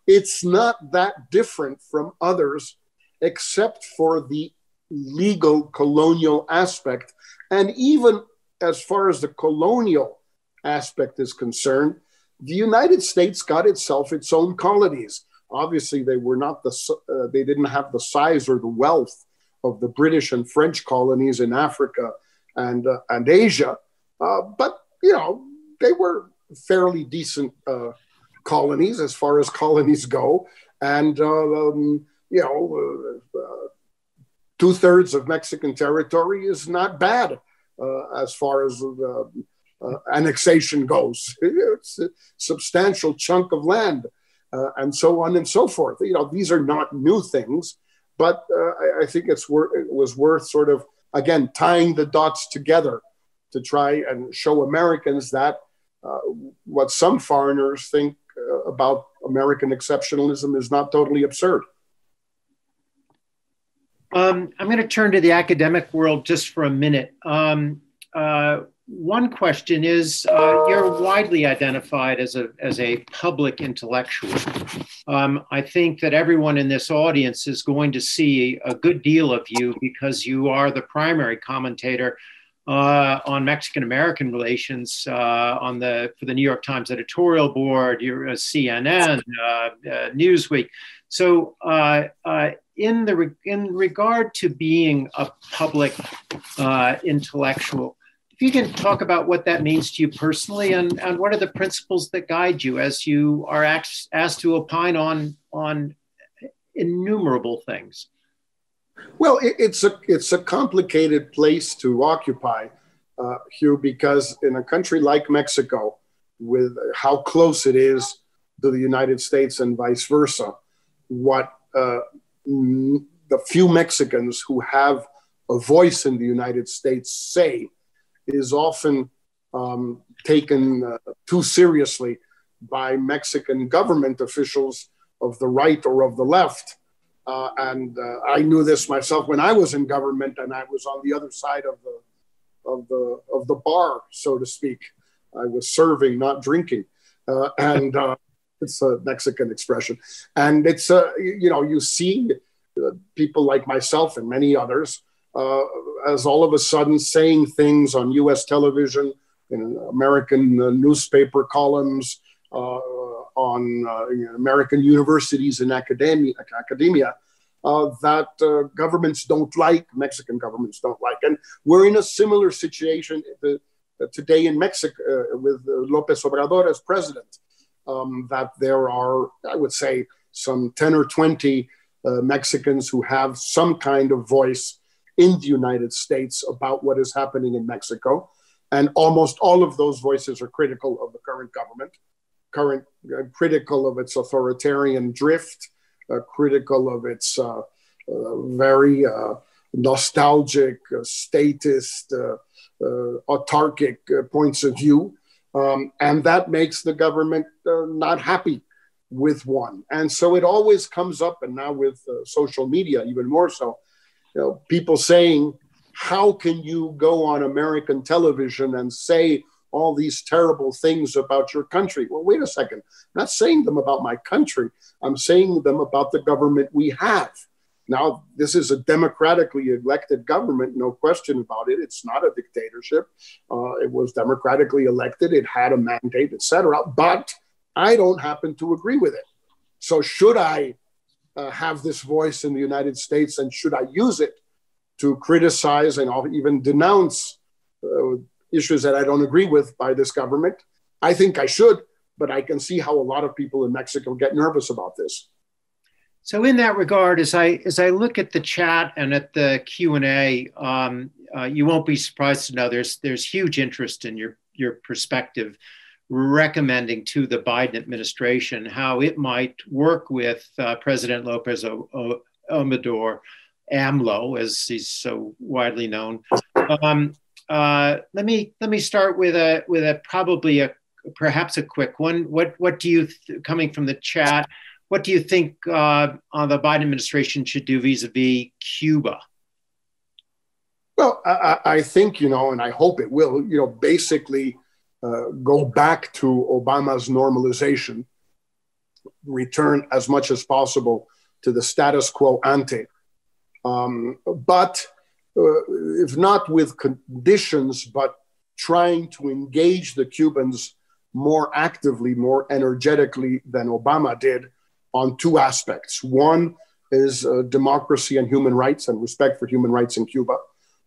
it's not that different from others, except for the legal colonial aspect. And even as far as the colonial aspect is concerned, the United States got itself its own colonies. Obviously, they were not they didn't have the size or the wealth of the British and French colonies in Africa and Asia, but they were fairly decent colonies as far as colonies go, and 2/3 of Mexican territory is not bad as far as annexation goes. It's a substantial chunk of land. And so on and so forth. These are not new things, but I think it was worth sort of, again, tying the dots together to try and show Americans that what some foreigners think about American exceptionalism is not totally absurd. I'm going to turn to the academic world just for a minute. One question is, you're widely identified as a public intellectual. I think that everyone in this audience is going to see a good deal of you because you are the primary commentator on Mexican-American relations for the New York Times editorial board, you're a CNN, Newsweek. So in regard to being a public intellectual, if you can talk about what that means to you personally and what are the principles that guide you as you are asked to opine on innumerable things. Well, it's a complicated place to occupy, Hugh, because in a country like Mexico, with how close it is to the United States and vice versa, what the few Mexicans who have a voice in the United States say is often taken too seriously by Mexican government officials of the right or of the left. I knew this myself when I was in government, and I was on the other side of the bar, so to speak. I was serving, not drinking, it's a Mexican expression. And it's you see people like myself and many others as all of a sudden saying things on U.S. television, in American newspaper columns, on American universities and academia that governments don't like, Mexican governments don't like. And we're in a similar situation today in Mexico with López Obrador as president, that there are, I would say, some 10 or 20 Mexicans who have some kind of voice in the United States about what is happening in Mexico. And almost all of those voices are critical of the current government, critical of its authoritarian drift, critical of its very nostalgic, statist, autarkic points of view. And that makes the government not happy with one. And so it always comes up, and now with social media, even more so, people saying, how can you go on American television and say all these terrible things about your country? Well, wait a second. I'm not saying them about my country. I'm saying them about the government we have. Now, this is a democratically elected government, no question about it. It's not a dictatorship. It was democratically elected. It had a mandate, etc. But I don't happen to agree with it. So should I have this voice in the United States, and should I use it to criticize and even denounce issues that I don't agree with by this government? I think I should, but I can see how a lot of people in Mexico get nervous about this. So in that regard, as I look at the chat and at the Q&A, you won't be surprised to know there's huge interest in your perspective, recommending to the Biden administration how it might work with President López Obrador, AMLO, as he's so widely known. Let me start with perhaps a quick one. What do you coming from the chat? What do you think the Biden administration should do vis-a-vis Cuba? Well, I think, and I hope it will, basically go back to Obama's normalization, return as much as possible to the status quo ante. But if not with conditions, but trying to engage the Cubans more actively, more energetically than Obama did on two aspects. One is democracy and human rights and respect for human rights in Cuba,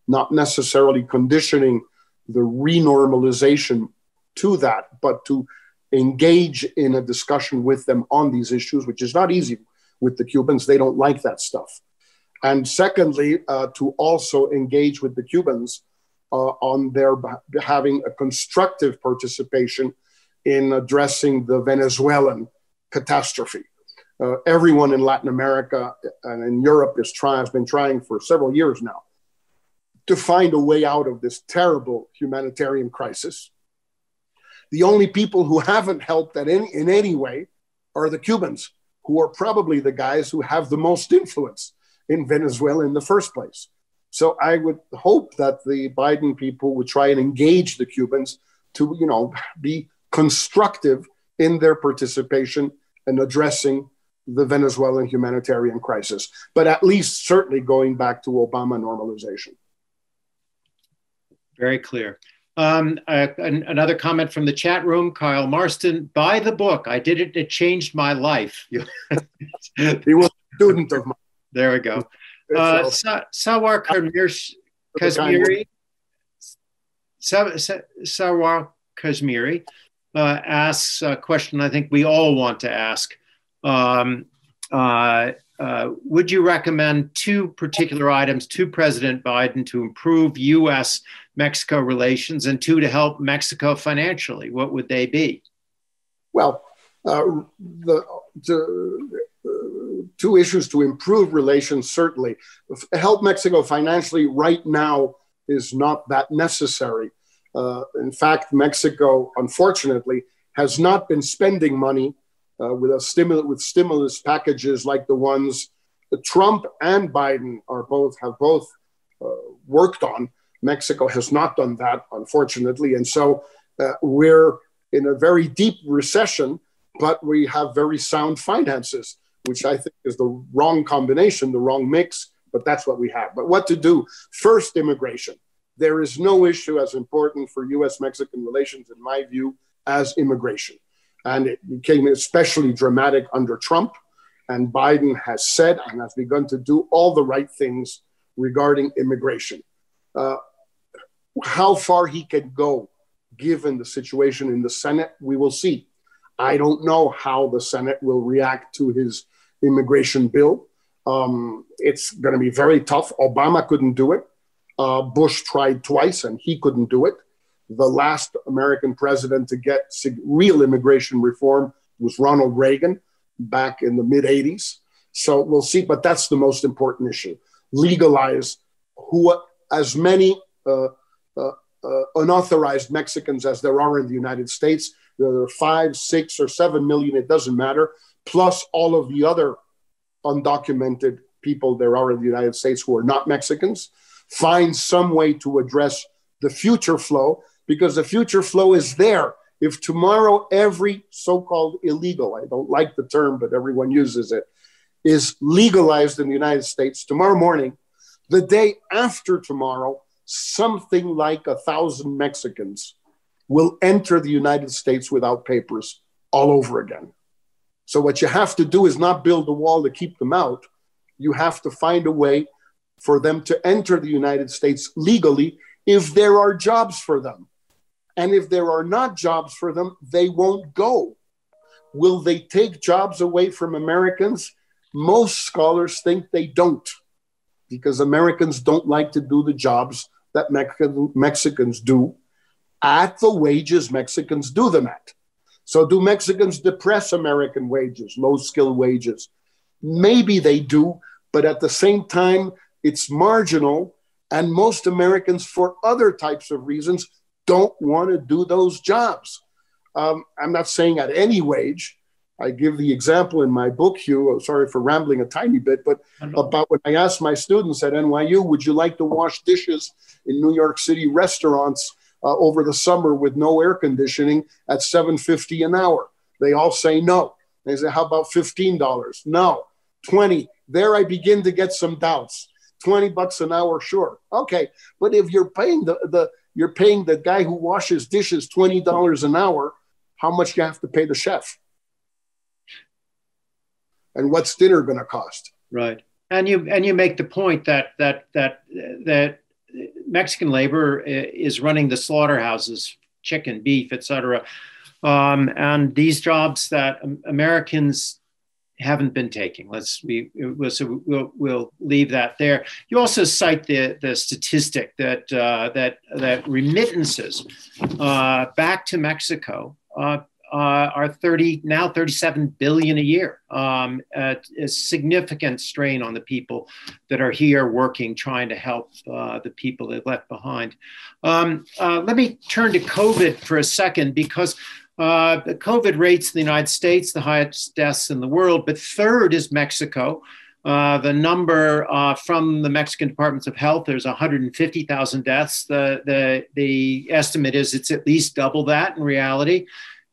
not necessarily conditioning the renormalization to that, but to engage in a discussion with them on these issues, which is not easy with the Cubans. They don't like that stuff. And secondly, to also engage with the Cubans on their having a constructive participation in addressing the Venezuelan catastrophe. Everyone in Latin America and in Europe has been trying for several years now to find a way out of this terrible humanitarian crisis. The only people who haven't helped in any way are the Cubans, who are probably the guys who have the most influence in Venezuela in the first place. So I would hope that the Biden people would try and engage the Cubans to, be constructive in their participation in addressing the Venezuelan humanitarian crisis, but at least certainly going back to Obama normalization. Very clear. Another comment from the chat room, Kyle Marston, buy the book. I did it. It changed my life. He was a student of mine. There we go. Sawar Kashmiri. Sawar Kashmiri asks a question I think we all want to ask. Would you recommend two particular items to President Biden to improve U.S.-Mexico relations and two to help Mexico financially? What would they be? Well, two issues to improve relations, certainly. Help Mexico financially right now is not that necessary. In fact, Mexico, unfortunately, has not been spending money with stimulus packages like the ones that Trump and Biden have both worked on. Mexico has not done that, unfortunately, and so we're in a very deep recession, but we have very sound finances, which I think is the wrong combination, the wrong mix, but that's what we have. But what to do? First, immigration. There is no issue as important for US-Mexican relations, in my view, as immigration. And it became especially dramatic under Trump. And Biden has said and has begun to do all the right things regarding immigration. How far he can go, given the situation in the Senate, we will see. I don't know how the Senate will react to his immigration bill. It's going to be very tough. Obama couldn't do it. Bush tried twice and he couldn't do it. The last American president to get real immigration reform was Ronald Reagan back in the mid-'80s. So we'll see, but that's the most important issue. Legalize as many unauthorized Mexicans as there are in the United States. There are 5, 6, or 7 million, it doesn't matter, plus all of the other undocumented people there are in the United States who are not Mexicans. Find some way to address the future flow, because the future flow is there. If tomorrow every so-called illegal, I don't like the term, but everyone uses it, is legalized in the United States, tomorrow morning, the day after tomorrow, something like 1,000 Mexicans will enter the United States without papers all over again. So what you have to do is not build a wall to keep them out. You have to find a way for them to enter the United States legally if there are jobs for them. And if there are not jobs for them, they won't go. Will they take jobs away from Americans? Most scholars think they don't, because Americans don't like to do the jobs that Mexicans do at the wages Mexicans do them at. So do Mexicans depress American wages, low-skill wages? Maybe they do, but at the same time, it's marginal, and most Americans, for other types of reasons, don't want to do those jobs. I'm not saying at any wage. I give the example in my book, Hugh, sorry for rambling a tiny bit, but about when I asked my students at NYU, would you like to wash dishes in New York City restaurants over the summer with no air conditioning at $7.50 an hour? They all say no. They say, how about $15? No. 20. There I begin to get some doubts. $20 an hour, sure. Okay, but if you're paying you're paying the guy who washes dishes $20 an hour, how much do you have to pay the chef? And what's dinner going to cost? Right. And you make the point that Mexican labor is running the slaughterhouses, chicken, beef, etc. And these jobs that Americans haven't been taking. We'll leave that there. You also cite the statistic that remittances back to Mexico are 37 billion a year. A significant strain on the people that are here working, trying to help the people they've left behind. Let me turn to COVID for a second, because the COVID rates in the United States, the highest deaths in the world, but third is Mexico. The number from the Mexican Departments of Health, there's 150,000 deaths. The estimate is it's at least double that in reality.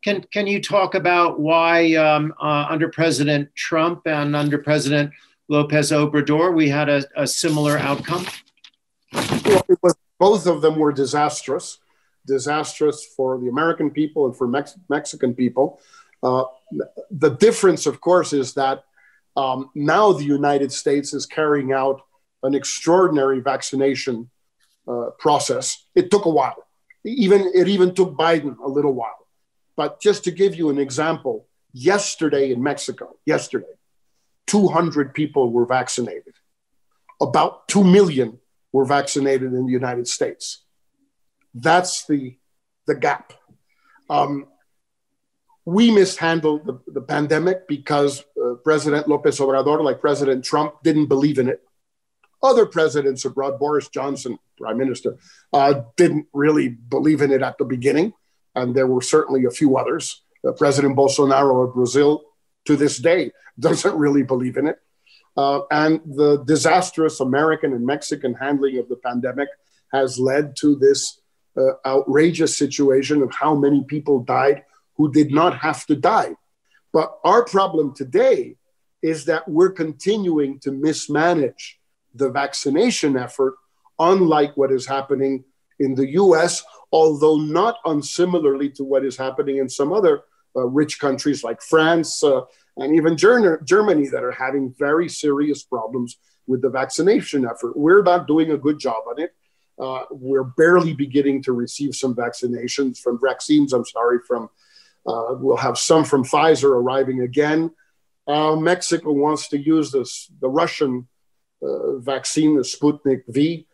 Can you talk about why under President Trump and under President Lopez Obrador, we had a similar outcome? Well, both of them were disastrous for the American people and for Mexican people. The difference, of course, is that now the United States is carrying out an extraordinary vaccination process. It took a while. It even took Biden a little while. But just to give you an example, yesterday in Mexico, 200 people were vaccinated. About 2 million were vaccinated in the United States. That's the gap. We mishandled the pandemic because President Lopez Obrador, like President Trump, didn't believe in it. Other presidents abroad, Boris Johnson, prime minister, didn't really believe in it at the beginning. And there were certainly a few others. President Bolsonaro of Brazil, to this day, doesn't really believe in it. And the disastrous American and Mexican handling of the pandemic has led to this outrageous situation of how many people died who did not have to die. But our problem today is that we're continuing to mismanage the vaccination effort, unlike what is happening in the US, although not unsimilarly to what is happening in some other rich countries like France and even Germany that are having very serious problems with the vaccination effort. We're not doing a good job on it. We're barely beginning to receive some vaccines, we'll have some from Pfizer arriving again. Mexico wants to use the Russian vaccine, the Sputnik V.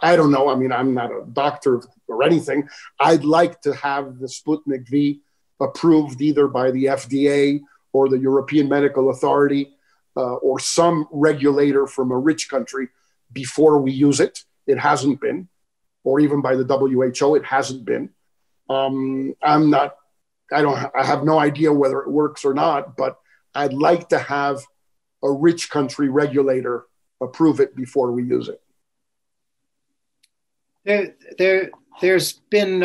I don't know. I mean, I'm not a doctor or anything. I'd like to have the Sputnik V approved either by the FDA or the European Medical Authority or some regulator from a rich country before we use it. It hasn't been, or even by the WHO, it hasn't been. I have no idea whether it works or not, but I'd like to have a rich country regulator approve it before we use it. There's been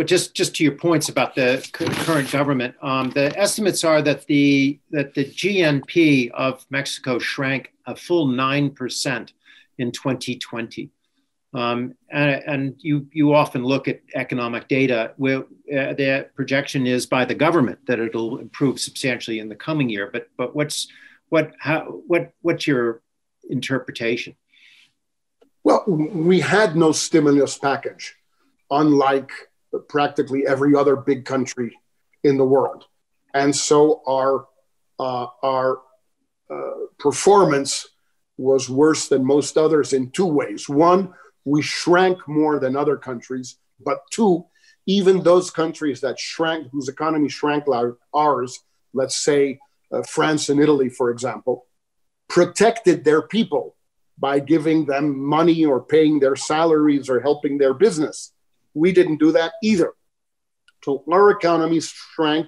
just to your points about the current government. The estimates are that the GNP of Mexico shrank a full 9% in 2020. And you often look at economic data where the projection is by the government that it'll improve substantially in the coming year. But what's your interpretation? Well, we had no stimulus package, unlike practically every other big country in the world, and so our performance was worse than most others in two ways. One, we shrank more than other countries, but two, even those countries that shrank, whose economy shrank like ours, let's say France and Italy, for example, protected their people by giving them money or paying their salaries or helping their business. We didn't do that either. So our economy shrank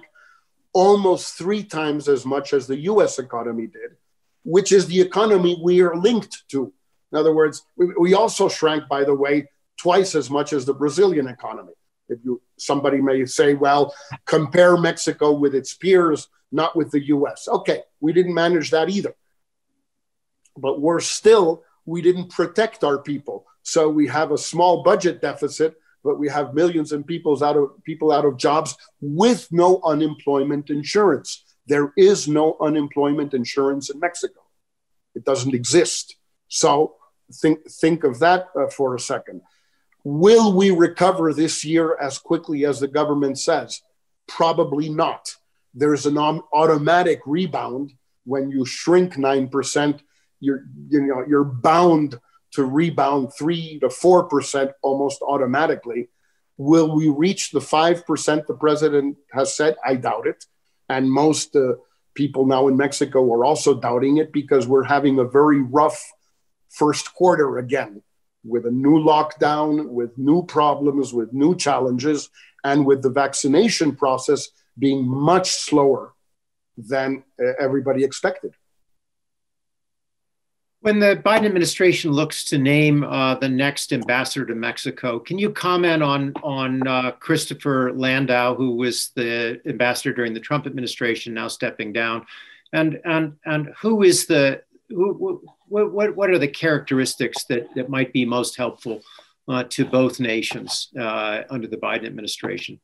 almost 3 times as much as the US economy did, which is the economy we are linked to. In other words, we also shrank, by the way, twice as much as the Brazilian economy. Somebody may say, well, compare Mexico with its peers, not with the US. Okay, we didn't manage that either. But we didn't protect our people. So we have a small budget deficit, but we have millions of people out of jobs with no unemployment insurance. There is no unemployment insurance in Mexico. It doesn't exist. So think of that for a second. Will we recover this year as quickly as the government says? Probably not. There's an automatic rebound. When you shrink 9%, you're bound to rebound 3 to 4% almost automatically. Will we reach the 5% the president has said? I doubt it. And most people now in Mexico are also doubting it because we're having a very rough first quarter again, with a new lockdown, with new problems, with new challenges, and with the vaccination process being much slower than everybody expected. When the Biden administration looks to name the next ambassador to Mexico, can you comment on Christopher Landau, who was the ambassador during the Trump administration, now stepping down, and who is what are the characteristics that might be most helpful to both nations under the Biden administration?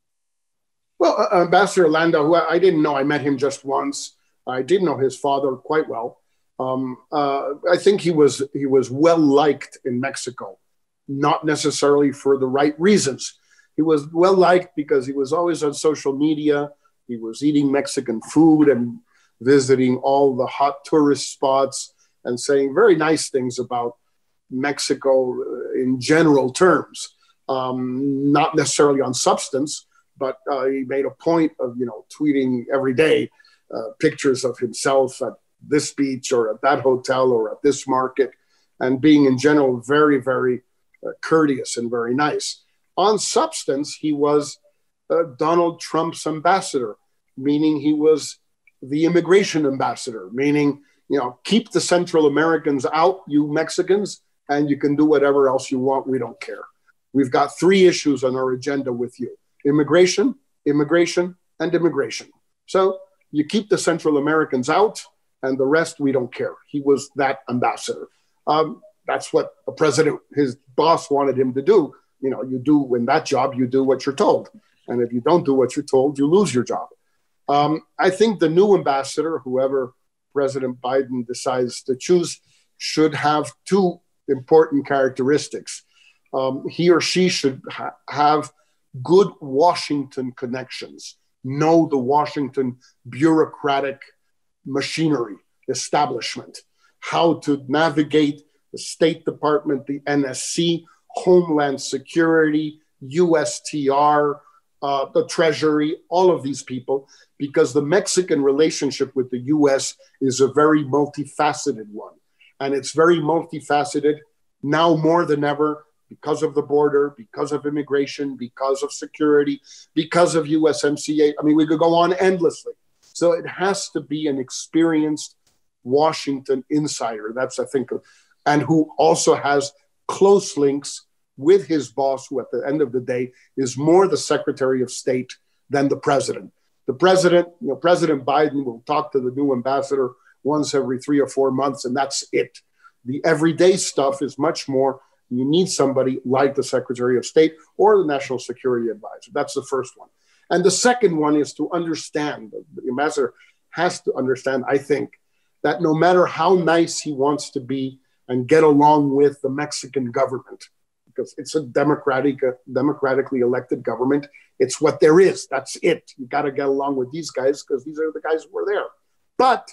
Well, Ambassador Landau, who I didn't know, I met him just once. I did know his father quite well. I think he was well liked in Mexico, not necessarily for the right reasons. He was well liked because he was always on social media. He was eating Mexican food and visiting all the hot tourist spots and saying very nice things about Mexico in general terms, not necessarily on substance, but he made a point of tweeting every day pictures of himself at this beach or at that hotel or at this market. and being in general very, very courteous and very nice. On substance, he was Donald Trump's ambassador, meaning he was the immigration ambassador, meaning, you know, keep the Central Americans out, you Mexicans, and you can do whatever else you want. We don't care. We've got 3 issues on our agenda with you: immigration, immigration, and immigration. So you keep the Central Americans out, and the rest, we don't care. He was that ambassador. That's what a president, his boss, wanted him to do. You know, you do in that job, you do what you're told. And if you don't do what you're told, you lose your job. I think the new ambassador, whoever President Biden decides to choose, should have 2 important characteristics. He or she should have good Washington connections, know the Washington bureaucratic machinery, establishment, how to navigate the State Department, the NSC, Homeland Security, USTR, the Treasury, all of these people, because the Mexican relationship with the US is a very multifaceted one. And it's very multifaceted now more than ever because of the border, because of immigration, because of security, because of USMCA. I mean, we could go on endlessly. So it has to be an experienced Washington insider. That's, I think, and who also has close links with his boss, who at the end of the day is more the Secretary of State than the president. The president, you know, President Biden will talk to the new ambassador once every 3 or 4 months, and that's it. The everyday stuff is much more, you need somebody like the Secretary of State or the National Security Advisor. That's the first one. And the second one is to understand, the ambassador has to understand, I think, that no matter how nice he wants to be and get along with the Mexican government, because it's a democratically elected government, it's what there is. That's it. You got to get along with these guys because these are the guys who are there. But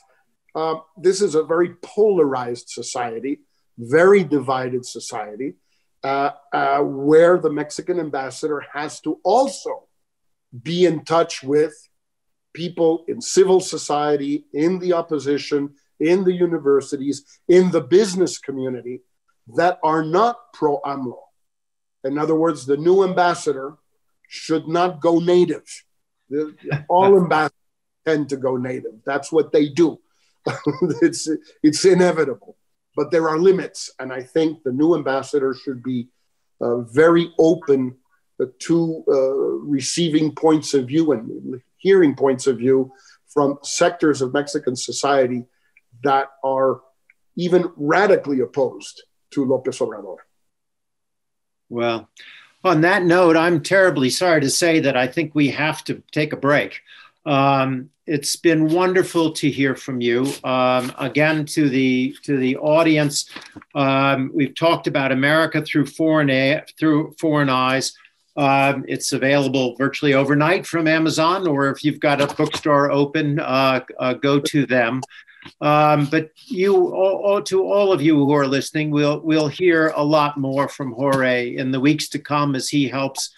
this is a very polarized society, very divided society, where the Mexican ambassador has to also be in touch with people in civil society, in the opposition, in the universities, in the business community that are not pro-AMLO. In other words, the new ambassador should not go native. All ambassadors tend to go native. That's what they do. It's inevitable. But there are limits. And I think the new ambassador should be very open to receiving points of view and hearing points of view from sectors of Mexican society that are even radically opposed to López Obrador. Well, on that note, I'm terribly sorry to say that I think we have to take a break. It's been wonderful to hear from you. Again, to the audience, we've talked about America through foreign eyes. It's available virtually overnight from Amazon, or if you've got a bookstore open, go to them. But to all of you who are listening, we'll hear a lot more from Jorge in the weeks to come as he helps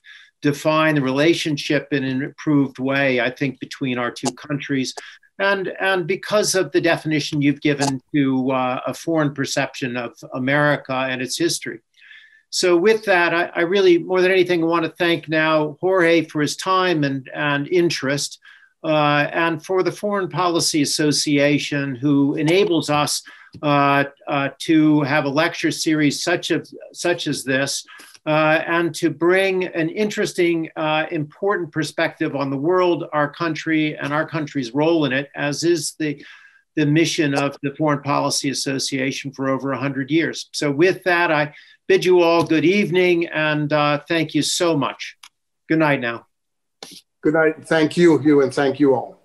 define the relationship in an improved way, I think, between our 2 countries. And because of the definition you've given to a foreign perception of America and its history. So with that, I really, more than anything, want to thank now Jorge for his time and interest, and for the Foreign Policy Association, who enables us to have a lecture series such as this, and to bring an interesting, important perspective on the world, our country, and our country's role in it, as is the mission of the Foreign Policy Association for over 100 years. So with that, I bid you all good evening, and thank you so much. Good night now. Good night. Thank you, Hugh, and thank you all.